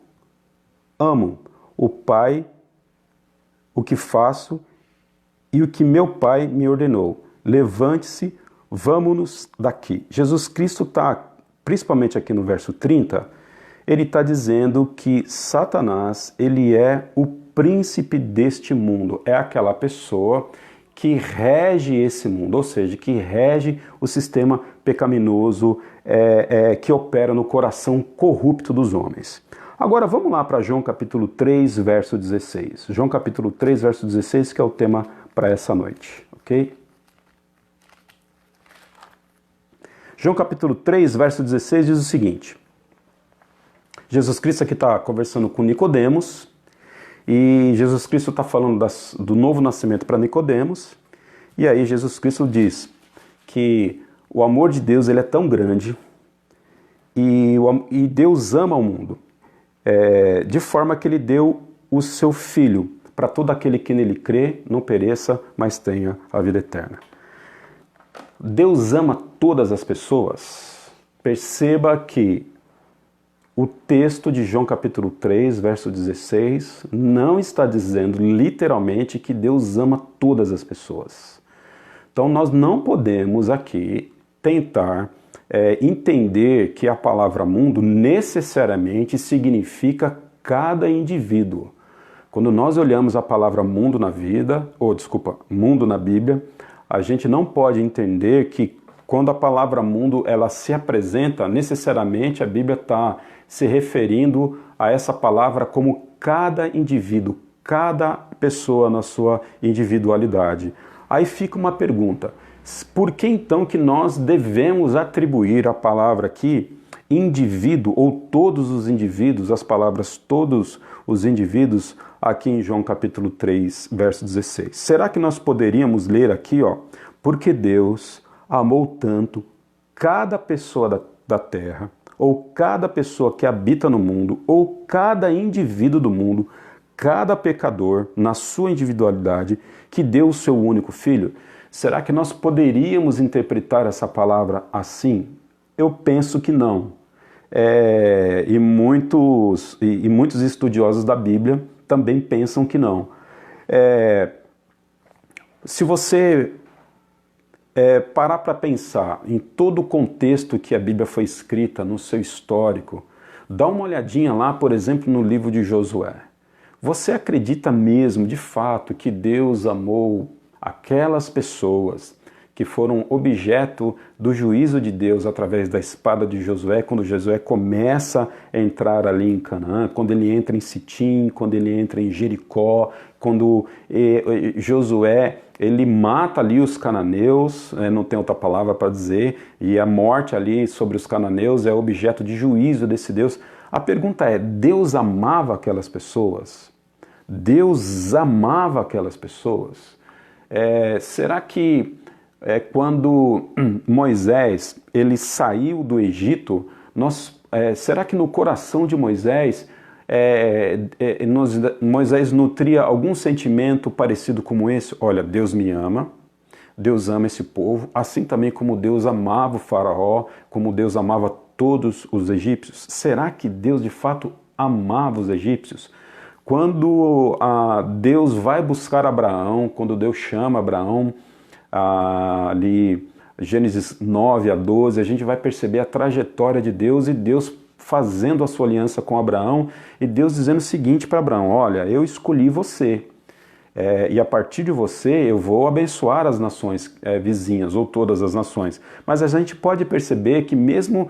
amo o Pai, o que faço e o que meu Pai me ordenou. Levante-se, vamos-nos daqui. Jesus Cristo está, principalmente aqui no verso 30, ele está dizendo que Satanás, ele é o príncipe deste mundo. É aquela pessoa que rege esse mundo, ou seja, que rege o sistema pecaminoso que opera no coração corrupto dos homens. Agora vamos lá para João capítulo 3, verso 16. João capítulo 3, verso 16, que é o tema para essa noite, ok? João capítulo 3, verso 16 diz o seguinte. Jesus Cristo aqui está conversando com Nicodemos, e Jesus Cristo está falando do novo nascimento para Nicodemos, e aí Jesus Cristo diz que o amor de Deus ele é tão grande, e Deus ama o mundo, de forma que ele deu o seu Filho, para todo aquele que nele crê, não pereça, mas tenha a vida eterna. Deus ama todas as pessoas. Perceba que o texto de João capítulo 3, verso 16, não está dizendo literalmente que Deus ama todas as pessoas. Então nós não podemos aqui tentar entender que a palavra mundo necessariamente significa cada indivíduo. Quando nós olhamos a palavra mundo na mundo na Bíblia, a gente não pode entender que quando a palavra mundo ela se apresenta, necessariamente a Bíblia está se referindo a essa palavra como cada indivíduo, cada pessoa na sua individualidade. Aí fica uma pergunta, por que então que nós devemos atribuir a palavra aqui, indivíduo ou todos os indivíduos, as palavras todos os indivíduos, aqui em João capítulo 3, verso 16? Será que nós poderíamos ler aqui, porque Deus amou tanto cada pessoa da terra, ou cada pessoa que habita no mundo, ou cada indivíduo do mundo, cada pecador na sua individualidade, que deu o seu único filho? Será que nós poderíamos interpretar essa palavra assim? Eu penso que não. e muitos estudiosos da Bíblia também pensam que não. Se você parar para pensar em todo o contexto que a Bíblia foi escrita, no seu histórico, dá uma olhadinha lá, por exemplo, no livro de Josué. Você acredita mesmo, de fato, que Deus amou aquelas pessoas que foram objeto do juízo de Deus através da espada de Josué, quando Josué começa a entrar ali em Canaã, quando ele entra em Sitim, quando ele entra em Jericó, quando Josué ele mata ali os cananeus, não tem outra palavra para dizer, e a morte ali sobre os cananeus é objeto de juízo desse Deus. A pergunta é, Deus amava aquelas pessoas? Deus amava aquelas pessoas? Será que quando Moisés ele saiu do Egito, será que no coração de Moisés Moisés nutria algum sentimento parecido como esse? Olha, Deus me ama, Deus ama esse povo, assim também como Deus amava o faraó, como Deus amava todos os egípcios. Será que Deus de fato amava os egípcios? Quando Deus vai buscar Abraão, quando Deus chama Abraão, ali Gênesis 9 a 12, a gente vai perceber a trajetória de Deus e Deus fazendo a sua aliança com Abraão e Deus dizendo o seguinte para Abraão: olha, eu escolhi você e a partir de você eu vou abençoar as nações vizinhas ou todas as nações. Mas a gente pode perceber que mesmo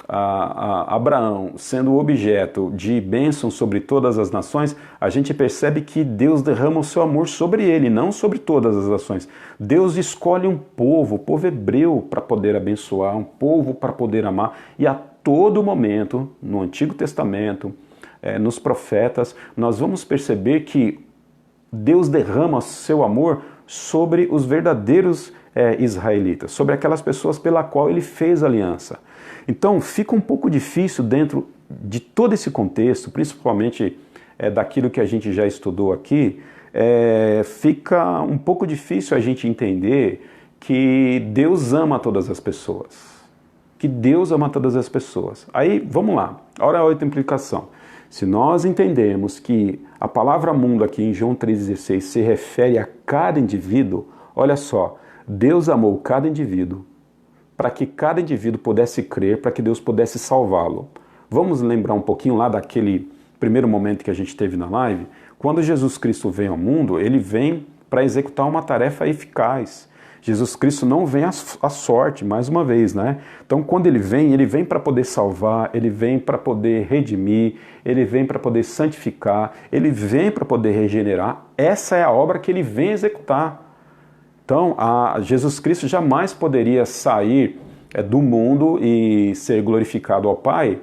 Abraão sendo objeto de bênção sobre todas as nações, a gente percebe que Deus derrama o seu amor sobre ele, não sobre todas as nações. Deus escolhe um povo, o povo hebreu, para poder abençoar, um povo para poder amar, e a todo momento, no Antigo Testamento, nos profetas, nós vamos perceber que Deus derrama seu amor sobre os verdadeiros israelitas, sobre aquelas pessoas pela qual ele fez aliança. Então fica um pouco difícil dentro de todo esse contexto, principalmente daquilo que a gente já estudou aqui, fica um pouco difícil a gente entender que Deus ama todas as pessoas. Que Deus ama todas as pessoas. Aí, vamos lá, hora 8, implicação. Se nós entendemos que a palavra mundo aqui em João 3,16 se refere a cada indivíduo, olha só, Deus amou cada indivíduo para que cada indivíduo pudesse crer, para que Deus pudesse salvá-lo. Vamos lembrar um pouquinho lá daquele primeiro momento que a gente teve na live? Quando Jesus Cristo vem ao mundo, ele vem para executar uma tarefa eficaz. Jesus Cristo não vem à sorte, mais uma vez, né? Então, quando ele vem para poder salvar, ele vem para poder redimir, ele vem para poder santificar, ele vem para poder regenerar. Essa é a obra que ele vem executar. Então, Jesus Cristo jamais poderia sair do mundo e ser glorificado ao Pai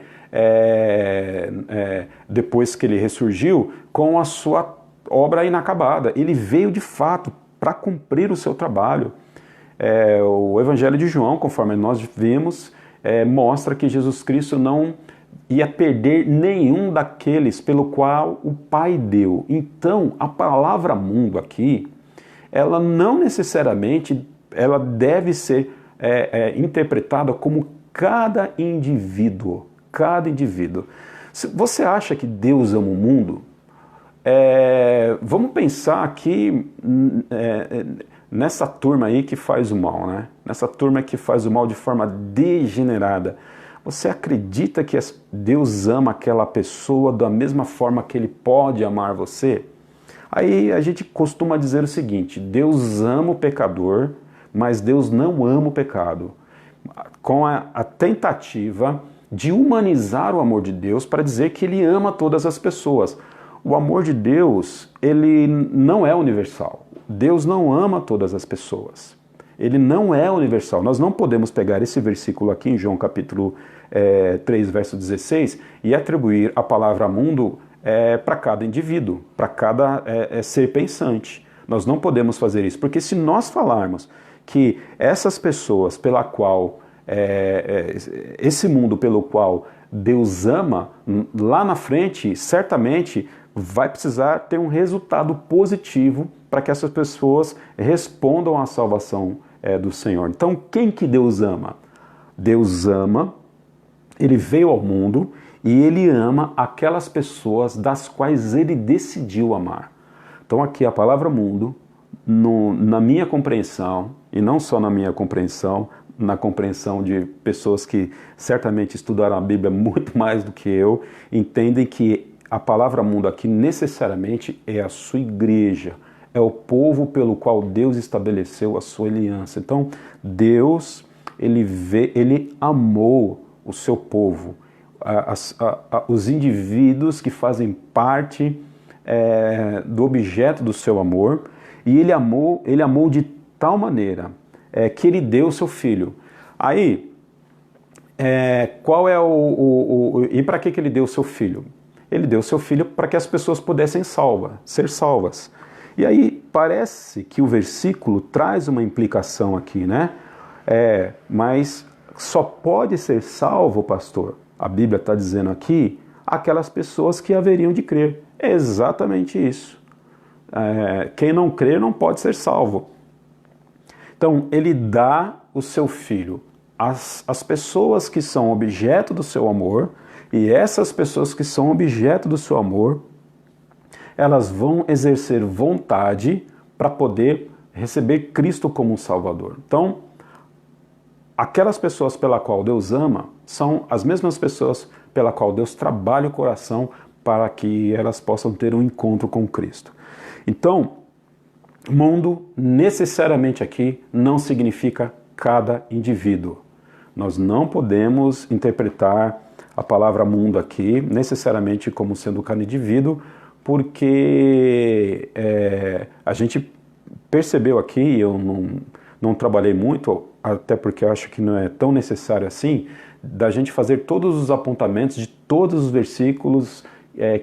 depois que ele ressurgiu com a sua obra inacabada. Ele veio de fato para cumprir o seu trabalho. O Evangelho de João, conforme nós vimos, mostra que Jesus Cristo não ia perder nenhum daqueles pelo qual o Pai deu. Então, a palavra mundo aqui, ela não necessariamente ela deve ser interpretada como cada indivíduo. Cada indivíduo. Você acha que Deus ama o mundo? Vamos pensar aqui nessa turma aí que faz o mal, né? Nessa turma que faz o mal de forma degenerada. Você acredita que Deus ama aquela pessoa da mesma forma que Ele pode amar você? Aí a gente costuma dizer o seguinte: Deus ama o pecador, mas Deus não ama o pecado. Com a tentativa de humanizar o amor de Deus para dizer que Ele ama todas as pessoas. O amor de Deus, ele não é universal. Deus não ama todas as pessoas. Ele não é universal. Nós não podemos pegar esse versículo aqui em João capítulo 3, verso 16, e atribuir a palavra mundo para cada indivíduo, para cada ser pensante. Nós não podemos fazer isso, porque se nós falarmos que essas pessoas pela qual, esse mundo pelo qual Deus ama, lá na frente, certamente vai precisar ter um resultado positivo para que essas pessoas respondam à salvação do Senhor. Então, quem que Deus ama? Deus ama Ele veio ao mundo e ele ama aquelas pessoas das quais ele decidiu amar. Então aqui a palavra mundo, na minha compreensão, e não só na minha compreensão, na compreensão de pessoas que certamente estudaram a Bíblia muito mais do que eu, entendem que a palavra mundo aqui necessariamente é a sua igreja, é o povo pelo qual Deus estabeleceu a sua aliança. Então Deus, ele amou o seu povo, os indivíduos que fazem parte do objeto do seu amor, e ele amou de tal maneira que ele deu o seu filho. Aí, qual é e para que ele deu o seu filho? Ele deu o seu filho para que as pessoas pudessem ser salvas. E aí parece que o versículo traz uma implicação aqui, né? Mas só pode ser salvo, pastor, a Bíblia está dizendo aqui, aquelas pessoas que haveriam de crer. É exatamente isso. Quem não crê não pode ser salvo. Então, ele dá o seu filho às pessoas que são objeto do seu amor, e essas pessoas que são objeto do seu amor, elas vão exercer vontade para poder receber Cristo como um Salvador. Então, aquelas pessoas pela qual Deus ama são as mesmas pessoas pela qual Deus trabalha o coração para que elas possam ter um encontro com Cristo. Então, mundo necessariamente aqui não significa cada indivíduo. Nós não podemos interpretar a palavra mundo aqui necessariamente como sendo cada indivíduo, porque a gente percebeu aqui, eu não trabalhei muito, até porque eu acho que não é tão necessário assim, da gente fazer todos os apontamentos de todos os versículos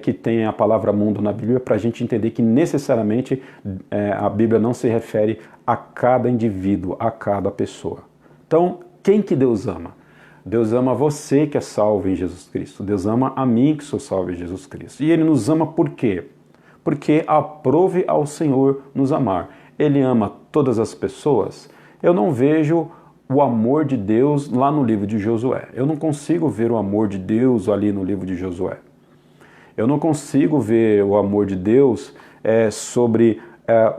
que tem a palavra mundo na Bíblia, para a gente entender que necessariamente a Bíblia não se refere a cada indivíduo, a cada pessoa. Então, quem que Deus ama? Deus ama você que é salvo em Jesus Cristo. Deus ama a mim que sou salvo em Jesus Cristo. E Ele nos ama por quê? Porque aprove ao Senhor nos amar. Ele ama todas as pessoas. Eu não vejo o amor de Deus lá no livro de Josué. Eu não consigo ver o amor de Deus ali no livro de Josué. Eu não consigo ver o amor de Deus sobre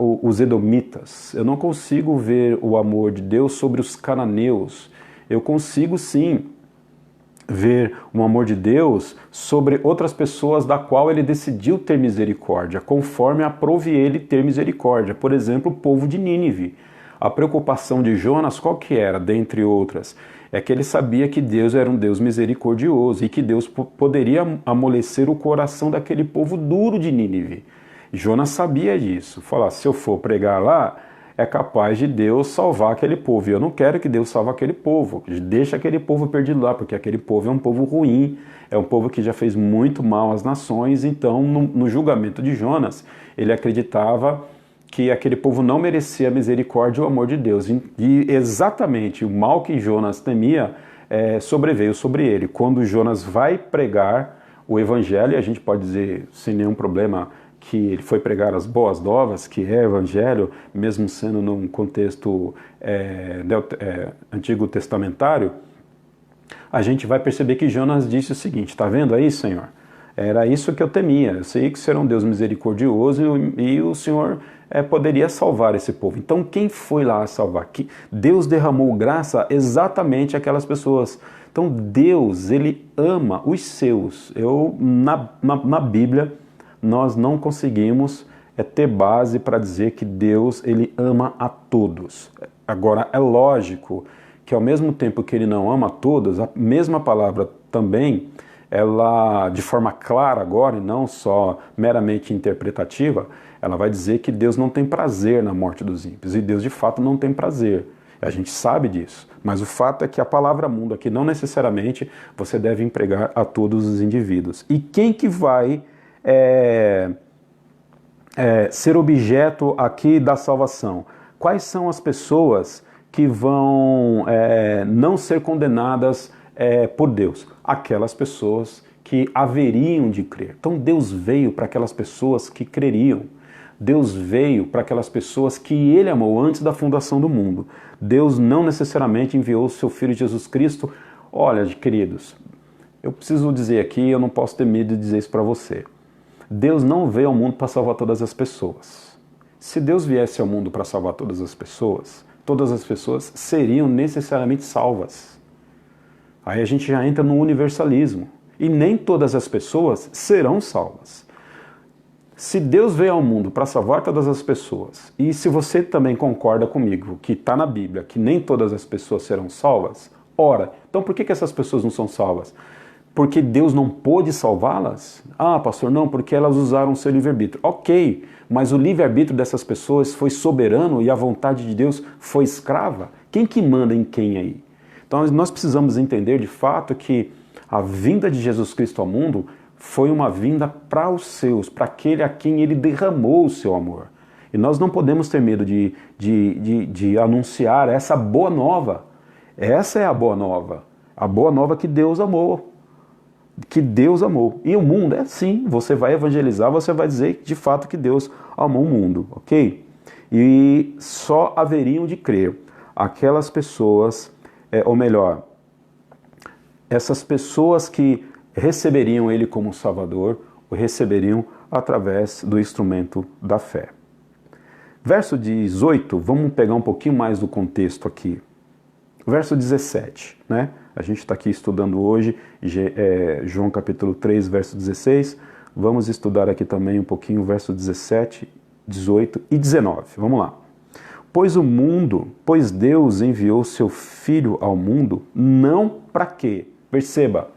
os edomitas. Eu não consigo ver o amor de Deus sobre os cananeus. Eu consigo sim ver o amor de Deus sobre outras pessoas da qual ele decidiu ter misericórdia, conforme aprove ele ter misericórdia. Por exemplo, o povo de Nínive. A preocupação de Jonas, qual que era, dentre outras? É que ele sabia que Deus era um Deus misericordioso e que Deus poderia amolecer o coração daquele povo duro de Nínive. Jonas sabia disso. Falar, se eu for pregar lá, é capaz de Deus salvar aquele povo. E eu não quero que Deus salve aquele povo. Deixa aquele povo perdido lá, porque aquele povo é um povo ruim, é um povo que já fez muito mal às nações. Então, no julgamento de Jonas, ele acreditava que aquele povo não merecia a misericórdia e o amor de Deus. E exatamente o mal que Jonas temia sobreveio sobre ele. Quando Jonas vai pregar o evangelho, e a gente pode dizer sem nenhum problema que ele foi pregar as boas novas, que é evangelho, mesmo sendo num contexto antigo testamentário, a gente vai perceber que Jonas disse o seguinte: está vendo aí, Senhor? Era isso que eu temia. Eu sei que o Senhor é um Deus misericordioso e o Senhor poderia salvar esse povo. Então quem foi lá salvar? Deus derramou graça exatamente àquelas pessoas. Então Deus, Ele ama os seus. Na Bíblia, nós não conseguimos ter base para dizer que Deus, Ele ama a todos. Agora, é lógico que ao mesmo tempo que Ele não ama a todos, a mesma palavra também, ela, de forma clara agora, e não só meramente interpretativa, ela vai dizer que Deus não tem prazer na morte dos ímpios. E Deus, de fato, não tem prazer. A gente sabe disso. Mas o fato é que a palavra mundo aqui, não necessariamente, você deve empregar a todos os indivíduos. E quem que vai ser objeto aqui da salvação? Quais são as pessoas que vão não ser condenadas por Deus? Aquelas pessoas que haveriam de crer. Então Deus veio para aquelas pessoas que creriam. Deus veio para aquelas pessoas que Ele amou antes da fundação do mundo. Deus não necessariamente enviou o seu Filho Jesus Cristo. Olha, queridos, eu preciso dizer aqui, eu não posso ter medo de dizer isso para você. Deus não veio ao mundo para salvar todas as pessoas. Se Deus viesse ao mundo para salvar todas as pessoas seriam necessariamente salvas. Aí a gente já entra no universalismo. E nem todas as pessoas serão salvas. Se Deus veio ao mundo para salvar todas as pessoas, e se você também concorda comigo que está na Bíblia que nem todas as pessoas serão salvas, ora, então por que essas pessoas não são salvas? Porque Deus não pôde salvá-las? Ah, pastor, não, porque elas usaram o seu livre-arbítrio. Ok, mas o livre-arbítrio dessas pessoas foi soberano e a vontade de Deus foi escrava? Quem que manda em quem aí? Então nós precisamos entender de fato que a vinda de Jesus Cristo ao mundo foi uma vinda para os seus, para aquele a quem ele derramou o seu amor. E nós não podemos ter medo de anunciar essa boa nova. Essa é a boa nova que Deus amou. Que Deus amou. E o mundo é assim, você vai evangelizar, você vai dizer de fato que Deus amou o mundo, ok? E só haveriam de crer aquelas pessoas, ou melhor, essas pessoas que receberiam ele como Salvador, o receberiam através do instrumento da fé. Verso 18, vamos pegar um pouquinho mais do contexto aqui. Verso 17, né? A gente está aqui estudando hoje João capítulo 3, verso 16. Vamos estudar aqui também um pouquinho o verso 17, 18 e 19. Vamos lá. Pois Deus enviou seu Filho ao mundo, não para quê? Perceba.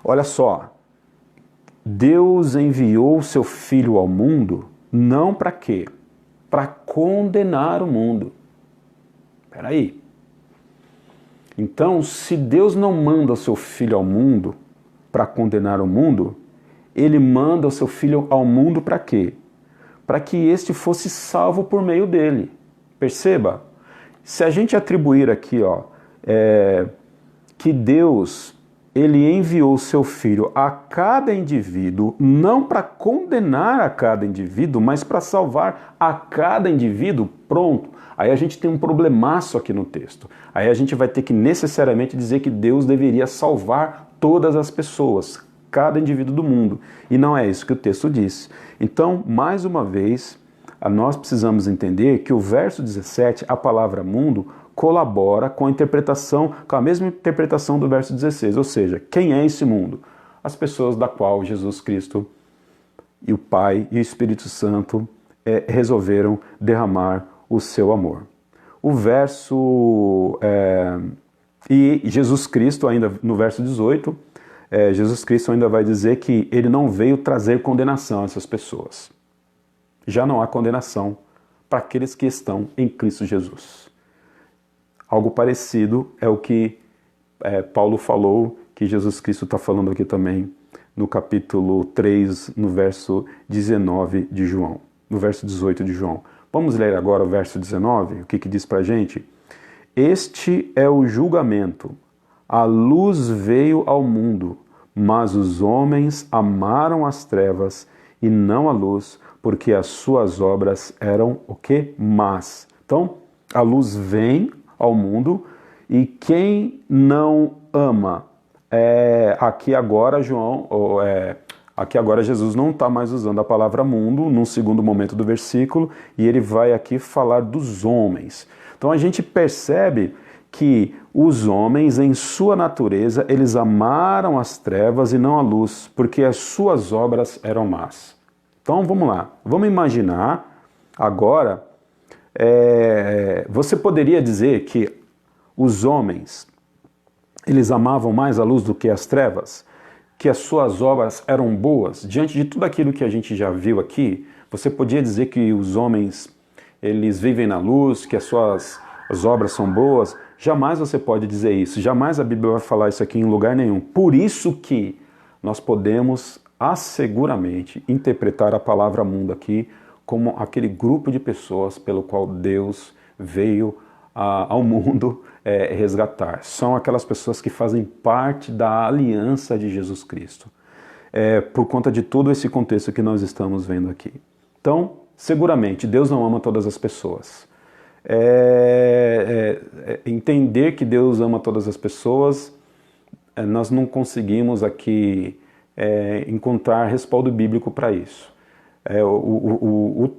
Olha só. Deus enviou seu Filho ao mundo, não para quê? Para condenar o mundo. Espera aí. Então, se Deus não manda o seu Filho ao mundo para condenar o mundo, ele manda o seu Filho ao mundo para quê? Para que este fosse salvo por meio dele. Perceba, se a gente atribuir aqui que Deus ele enviou o seu Filho a cada indivíduo, não para condenar a cada indivíduo, mas para salvar a cada indivíduo, pronto. Aí a gente tem um problemaço aqui no texto. Aí a gente vai ter que necessariamente dizer que Deus deveria salvar todas as pessoas, cada indivíduo do mundo. E não é isso que o texto diz. Então, mais uma vez, nós precisamos entender que o verso 17, a palavra mundo, colabora com a mesma interpretação do verso 16. Ou seja, quem é esse mundo? As pessoas da qual Jesus Cristo e o Pai e o Espírito Santo resolveram derramar o seu amor. O verso... e Jesus Cristo, ainda no verso 18, Jesus Cristo ainda vai dizer que ele não veio trazer condenação a essas pessoas. Já não há condenação para aqueles que estão em Cristo Jesus. Algo parecido é o que Paulo falou, que Jesus Cristo está falando aqui também no capítulo 3, no verso 19 de João, no verso 18 de João. Vamos ler agora o verso 19, o que diz para a gente? Este é o julgamento. A luz veio ao mundo, mas os homens amaram as trevas e não a luz, porque as suas obras eram o quê? Más. Então, a luz vem ao mundo e quem não ama, aqui agora aqui agora Jesus não está mais usando a palavra mundo num segundo momento do versículo e ele vai aqui falar dos homens. Então a gente percebe que os homens, em sua natureza, eles amaram as trevas e não a luz, porque as suas obras eram más. Então vamos lá, vamos imaginar agora, você poderia dizer que os homens, eles amavam mais a luz do que as trevas? Que as suas obras eram boas? Diante de tudo aquilo que a gente já viu aqui, você podia dizer que os homens, eles vivem na luz, que as obras são boas? Jamais você pode dizer isso, jamais a Bíblia vai falar isso aqui em lugar nenhum. Por isso que nós podemos asseguramente interpretar a palavra mundo aqui como aquele grupo de pessoas pelo qual Deus veio ao mundo resgatar. São aquelas pessoas que fazem parte da aliança de Jesus Cristo. Por conta de todo esse contexto que nós estamos vendo aqui. Então, seguramente, Deus não ama todas as pessoas. Entender que Deus ama todas as pessoas nós não conseguimos aqui encontrar respaldo bíblico para isso.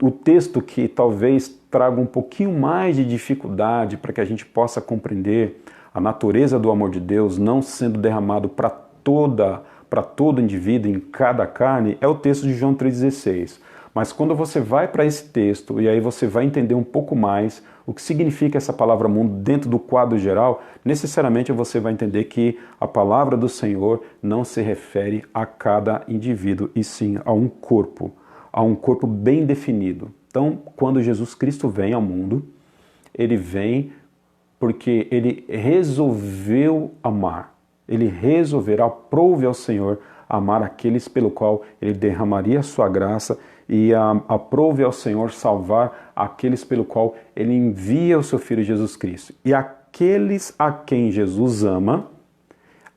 O texto que talvez traga um pouquinho mais de dificuldade para que a gente possa compreender a natureza do amor de Deus não sendo derramado para todo indivíduo, em cada carne, é o texto de João 3,16. Mas quando você vai para esse texto, e aí você vai entender um pouco mais o que significa essa palavra mundo dentro do quadro geral, necessariamente você vai entender que a palavra do Senhor não se refere a cada indivíduo, e sim a um corpo bem definido. Então, quando Jesus Cristo vem ao mundo, ele vem porque ele resolveu amar. Ele resolverá, aprove ao Senhor amar aqueles pelo qual ele derramaria a sua graça e aprove ao Senhor salvar aqueles pelo qual ele envia o seu Filho Jesus Cristo. E aqueles a quem Jesus ama,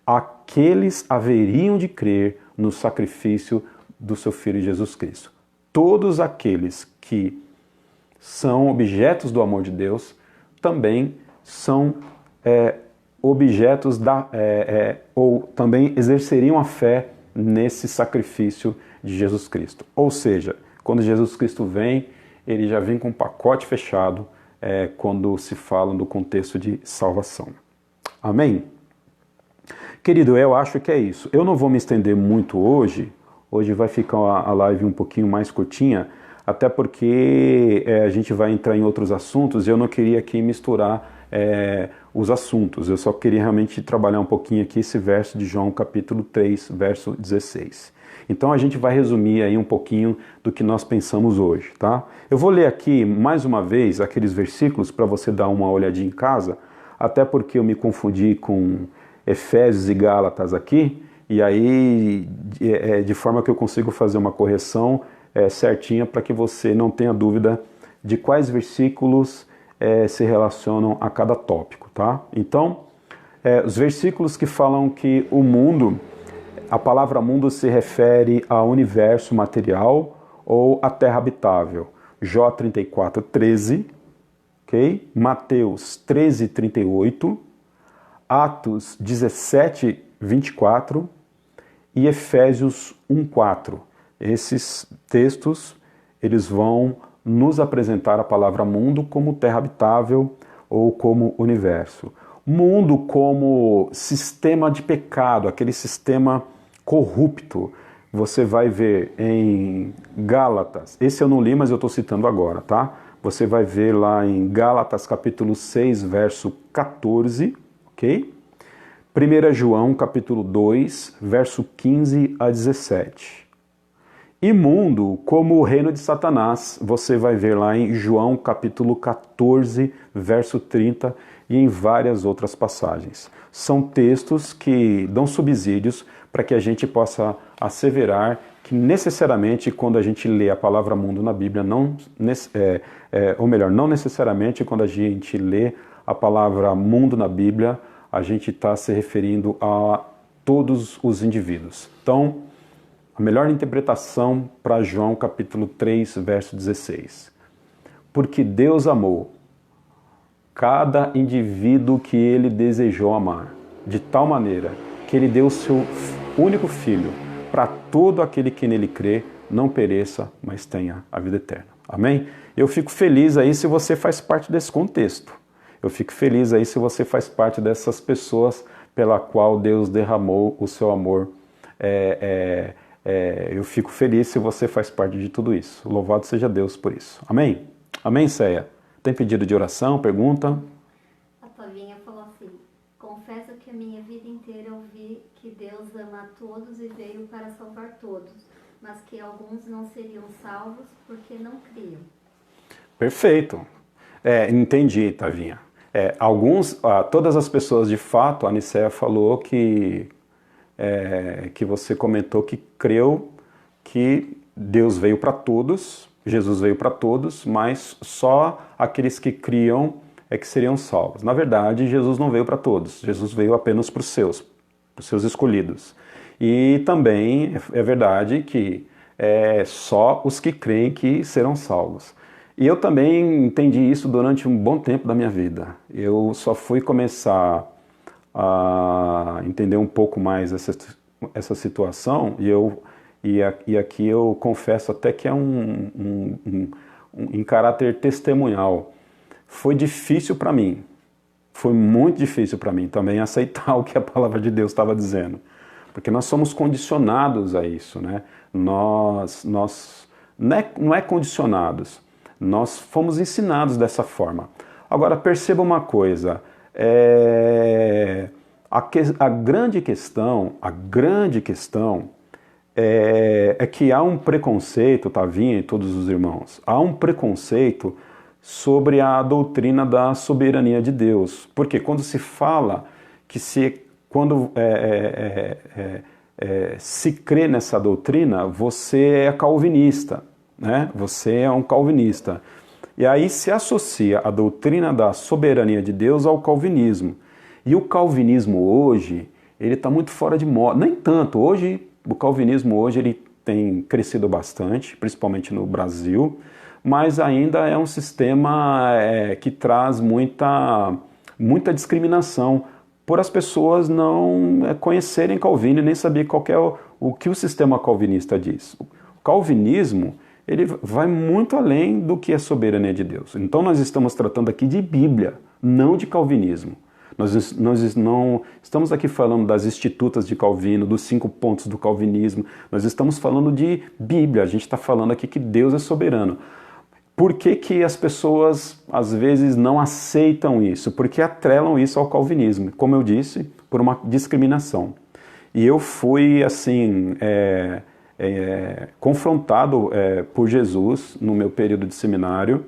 aqueles haveriam de crer no sacrifício do seu Filho Jesus Cristo. Todos aqueles que são objetos do amor de Deus também são objetos ou também exerceriam a fé nesse sacrifício de Jesus Cristo. Ou seja, quando Jesus Cristo vem, ele já vem com um pacote fechado quando se fala no contexto de salvação. Amém? Querido, eu acho que é isso. Eu não vou me estender muito hoje. Hoje vai ficar a live um pouquinho mais curtinha, até porque a gente vai entrar em outros assuntos e eu não queria aqui misturar os assuntos. Eu só queria realmente trabalhar um pouquinho aqui esse verso de João capítulo 3, verso 16. Então a gente vai resumir aí um pouquinho do que nós pensamos hoje, tá? Eu vou ler aqui mais uma vez aqueles versículos para você dar uma olhadinha em casa, até porque eu me confundi com Efésios e Gálatas aqui, e aí de forma que eu consigo fazer uma correção certinha para que você não tenha dúvida de quais versículos se relacionam a cada tópico, tá? Então, os versículos que falam que o mundo, a palavra mundo se refere ao universo material ou à terra habitável. Jó 34, 13, ok? Mateus 13, 38, Atos 17, 24 e Efésios 1, 4. Esses textos, eles vão nos apresentar a palavra mundo como terra habitável ou como universo. Mundo como sistema de pecado, aquele sistema corrupto. Você vai ver em Gálatas, esse eu não li, mas eu estou citando agora, tá? Você vai ver lá em Gálatas capítulo 6, verso 14, ok? 1 João capítulo 2, verso 15 a 17. E mundo como o reino de Satanás, você vai ver lá em João capítulo 14, verso 30 e em várias outras passagens. São textos que dão subsídios para que a gente possa asseverar que necessariamente quando a gente lê a palavra mundo na Bíblia, não necessariamente quando a gente lê a palavra mundo na Bíblia, a gente está se referindo a todos os indivíduos. Então, a melhor interpretação para João capítulo 3, verso 16. Porque Deus amou cada indivíduo que ele desejou amar, de tal maneira que ele deu o seu único filho, para todo aquele que nele crê, não pereça, mas tenha a vida eterna. Amém? Eu fico feliz aí se você faz parte desse contexto. Eu fico feliz aí se você faz parte dessas pessoas pela qual Deus derramou o seu amor. Eu fico feliz se você faz parte de tudo isso. Louvado seja Deus por isso. Amém? Amém, Céia? Tem pedido de oração, pergunta? A Tavinha falou assim: confesso que a minha vida inteira ouvi que Deus ama a todos e veio para salvar todos, mas que alguns não seriam salvos porque não criam. Perfeito. Entendi, Tavinha. Todas as pessoas, de fato, a Nicéia falou que você comentou que creu que Deus veio para todos, Jesus veio para todos, mas só aqueles que criam é que seriam salvos. Na verdade, Jesus não veio para todos, Jesus veio apenas para os seus escolhidos. E também é verdade que só os que creem que serão salvos. E eu também entendi isso durante um bom tempo da minha vida. Eu só fui começar a entender um pouco mais essa situação, e aqui eu confesso até que é em caráter testemunhal. Foi difícil para mim, foi muito difícil para mim também aceitar o que a palavra de Deus estava dizendo, porque nós somos condicionados a isso, né? Nós não é condicionados, nós fomos ensinados dessa forma. Agora perceba uma coisa, a grande questão é que há um preconceito, Tavinha e todos os irmãos, há um preconceito sobre a doutrina da soberania de Deus. Porque quando se fala que quando se crê nessa doutrina, você é calvinista, né? Você é um calvinista. E aí se associa a doutrina da soberania de Deus ao calvinismo. E o calvinismo hoje, ele está muito fora de moda. Nem tanto. O calvinismo hoje ele tem crescido bastante, principalmente no Brasil, mas ainda é um sistema que traz muita discriminação por as pessoas não conhecerem Calvino e nem saber qual que é o que o sistema calvinista diz. O calvinismo ele vai muito além do que é soberania de Deus. Então nós estamos tratando aqui de Bíblia, não de calvinismo. Nós não estamos aqui falando das institutas de Calvino, dos 5 pontos do calvinismo. Nós estamos falando de Bíblia. A gente está falando aqui que Deus é soberano. Por que as pessoas, às vezes, não aceitam isso? Porque atrelam isso ao calvinismo. Como eu disse, por uma discriminação. E eu fui, assim, confrontado por Jesus no meu período de seminário.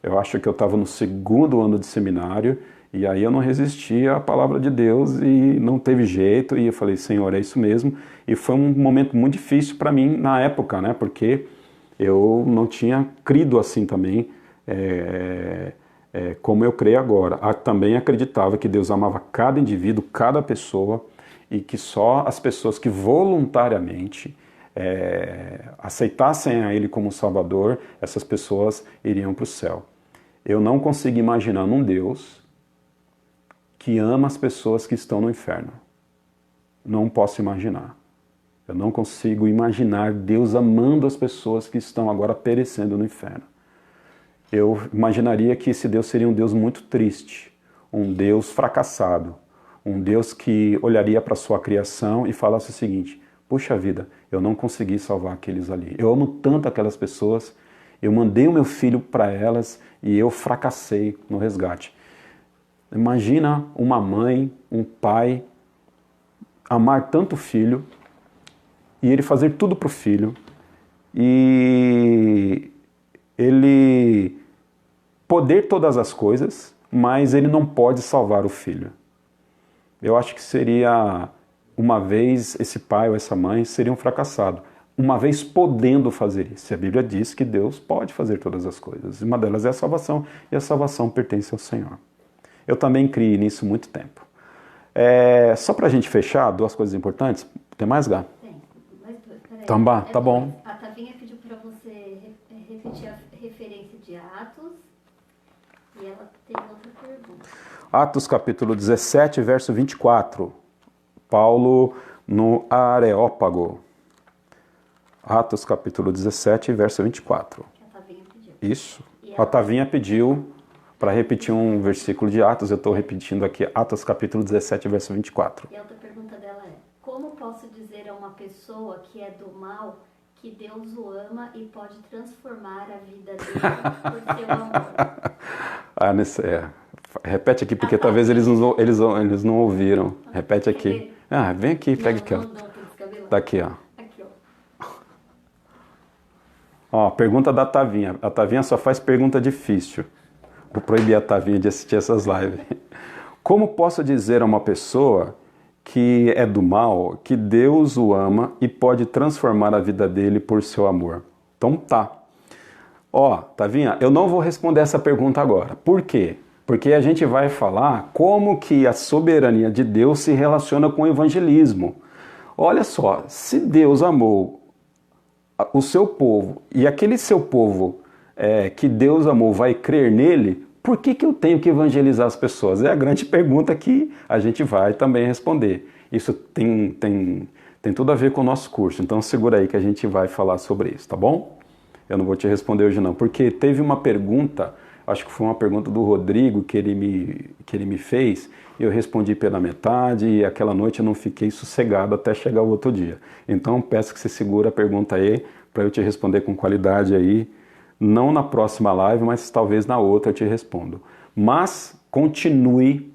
Eu acho que eu estava no 2º ano de seminário. E aí eu não resisti à palavra de Deus e não teve jeito. E eu falei, Senhor, é isso mesmo. E foi um momento muito difícil para mim na época, né? Porque eu não tinha crido assim também, como eu creio agora. Também acreditava que Deus amava cada indivíduo, cada pessoa, e que só as pessoas que voluntariamente aceitassem a Ele como Salvador, essas pessoas iriam para o céu. Eu não consigo imaginar um Deus que ama as pessoas que estão no inferno. Não posso imaginar. Eu não consigo imaginar Deus amando as pessoas que estão agora perecendo no inferno. Eu imaginaria que esse Deus seria um Deus muito triste, um Deus fracassado, um Deus que olharia para a sua criação e falasse o seguinte, puxa vida, eu não consegui salvar aqueles ali. Eu amo tanto aquelas pessoas, eu mandei o meu filho para elas e eu fracassei no resgate. Imagina uma mãe, um pai, amar tanto o filho, e ele fazer tudo para o filho, e ele poder todas as coisas, mas ele não pode salvar o filho. Eu acho que seria, uma vez, esse pai ou essa mãe seria um fracassado, uma vez podendo fazer isso. A Bíblia diz que Deus pode fazer todas as coisas, uma delas é a salvação, e a salvação pertence ao Senhor. Eu também criei nisso muito tempo. Só para a gente fechar, 2 coisas importantes. Tem mais, Gá? Tem, mas peraí. Então, tá bom. A Tavinha pediu para você repetir a referência de Atos, e ela tem outra pergunta. Atos capítulo 17, verso 24. Paulo no Areópago. Atos capítulo 17, verso 24. Que a Tavinha pediu. Isso. A Tavinha pediu para repetir um versículo de Atos, eu estou repetindo aqui, Atos capítulo 17, verso 24. E a outra pergunta dela é, como posso dizer a uma pessoa que é do mal que Deus o ama e pode transformar a vida dele por seu amor? Repete aqui, porque talvez eles não ouviram. Repete aqui. Vem aqui, pega aqui. Tá aqui, ó. Aqui, ó. Pergunta da Tavinha. A Tavinha só faz pergunta difícil. Vou proibir a Tavinha de assistir essas lives. Como posso dizer a uma pessoa que é do mal que Deus o ama e pode transformar a vida dele por seu amor? Então tá. Tavinha, eu não vou responder essa pergunta agora. Por quê? Porque a gente vai falar como que a soberania de Deus se relaciona com o evangelismo. Olha só, se Deus amou o seu povo e aquele seu povo que Deus amou vai crer nele, por que eu tenho que evangelizar as pessoas? É a grande pergunta que a gente vai também responder. Isso tem tudo a ver com o nosso curso, então segura aí que a gente vai falar sobre isso, tá bom? Eu não vou te responder hoje não, porque teve uma pergunta, acho que foi uma pergunta do Rodrigo que ele me fez, e eu respondi pela metade, e aquela noite eu não fiquei sossegado até chegar o outro dia. Então peço que você segura a pergunta aí, para eu te responder com qualidade aí, não na próxima live, mas talvez na outra eu te respondo. Mas continue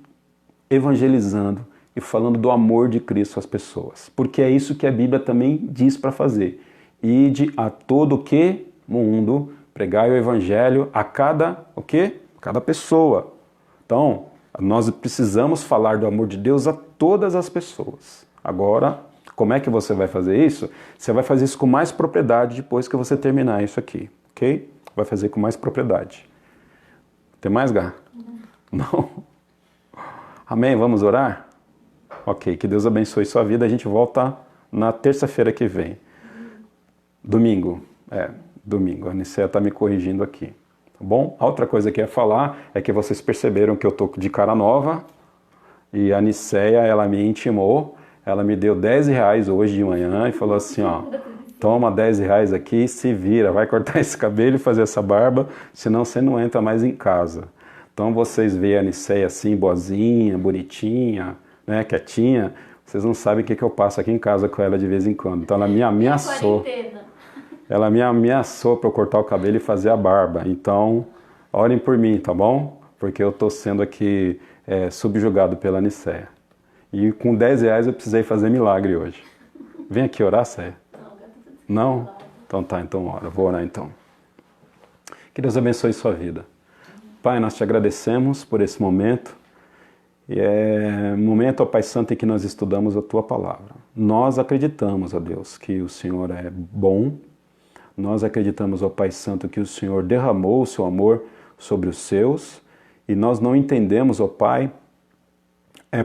evangelizando e falando do amor de Cristo às pessoas, porque é isso que a Bíblia também diz para fazer. Ide a todo o que? Mundo, pregai o evangelho a cada, o quê? Cada pessoa. Então, nós precisamos falar do amor de Deus a todas as pessoas. Agora, como é que você vai fazer isso? Você vai fazer isso com mais propriedade depois que você terminar isso aqui, ok? Vai fazer com mais propriedade. Tem mais, Gá? Não? Amém? Vamos orar? Ok, que Deus abençoe sua vida. A gente volta na terça-feira que vem. Domingo. Domingo. A Nicéia está me corrigindo aqui. Tá bom? A outra coisa que eu ia falar é que vocês perceberam que eu tô de cara nova e a Nicéia, ela me intimou, ela me deu R$10 hoje de manhã e falou assim, ó, toma R$10 aqui, se vira, vai cortar esse cabelo e fazer essa barba, senão você não entra mais em casa. Então vocês veem a Nicéia assim, boazinha, bonitinha, né, quietinha, vocês não sabem o que eu passo aqui em casa com ela de vez em quando. Então ela me ameaçou. Ela me ameaçou para eu cortar o cabelo e fazer a barba. Então, orem por mim, tá bom? Porque eu estou sendo aqui subjugado pela Nicéia. E com R$10 eu precisei fazer milagre hoje. Vem aqui orar, Céia. Não? Então tá, então ora. Vou orar então. Que Deus abençoe sua vida. Pai, nós te agradecemos por esse momento. E é momento, ó Pai Santo, em que nós estudamos a Tua Palavra. Nós acreditamos, ó Deus, que o Senhor é bom. Nós acreditamos, ó Pai Santo, que o Senhor derramou o seu amor sobre os seus. E nós não entendemos, ó Pai,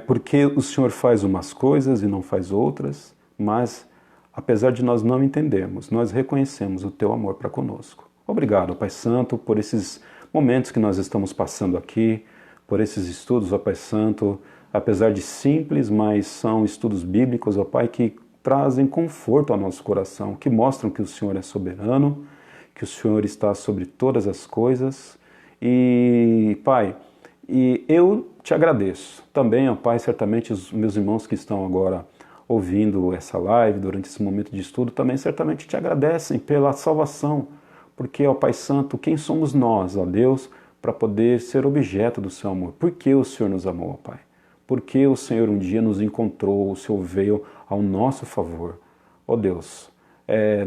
porque o Senhor faz umas coisas e não faz outras. Mas, apesar de nós não entendermos, nós reconhecemos o Teu amor para conosco. Obrigado, ó Pai Santo, por esses momentos que nós estamos passando aqui, por esses estudos, ó Pai Santo, apesar de simples, mas são estudos bíblicos, ó Pai, que trazem conforto ao nosso coração, que mostram que o Senhor é soberano, que o Senhor está sobre todas as coisas. E, Pai, e eu te agradeço. Também, ó Pai, certamente os meus irmãos que estão agora ouvindo essa live, durante esse momento de estudo, também certamente te agradecem pela salvação, porque, ó Pai Santo, quem somos nós, ó Deus, para poder ser objeto do seu amor? Por que o Senhor nos amou, ó Pai? Porque o Senhor um dia nos encontrou, o Senhor veio ao nosso favor. Ó Deus,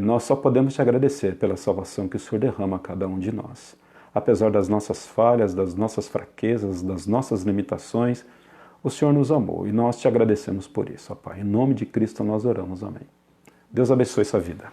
nós só podemos te agradecer pela salvação que o Senhor derrama a cada um de nós. Apesar das nossas falhas, das nossas fraquezas, das nossas limitações, o Senhor nos amou e nós te agradecemos por isso, ó Pai. Em nome de Cristo nós oramos, amém. Deus abençoe sua vida.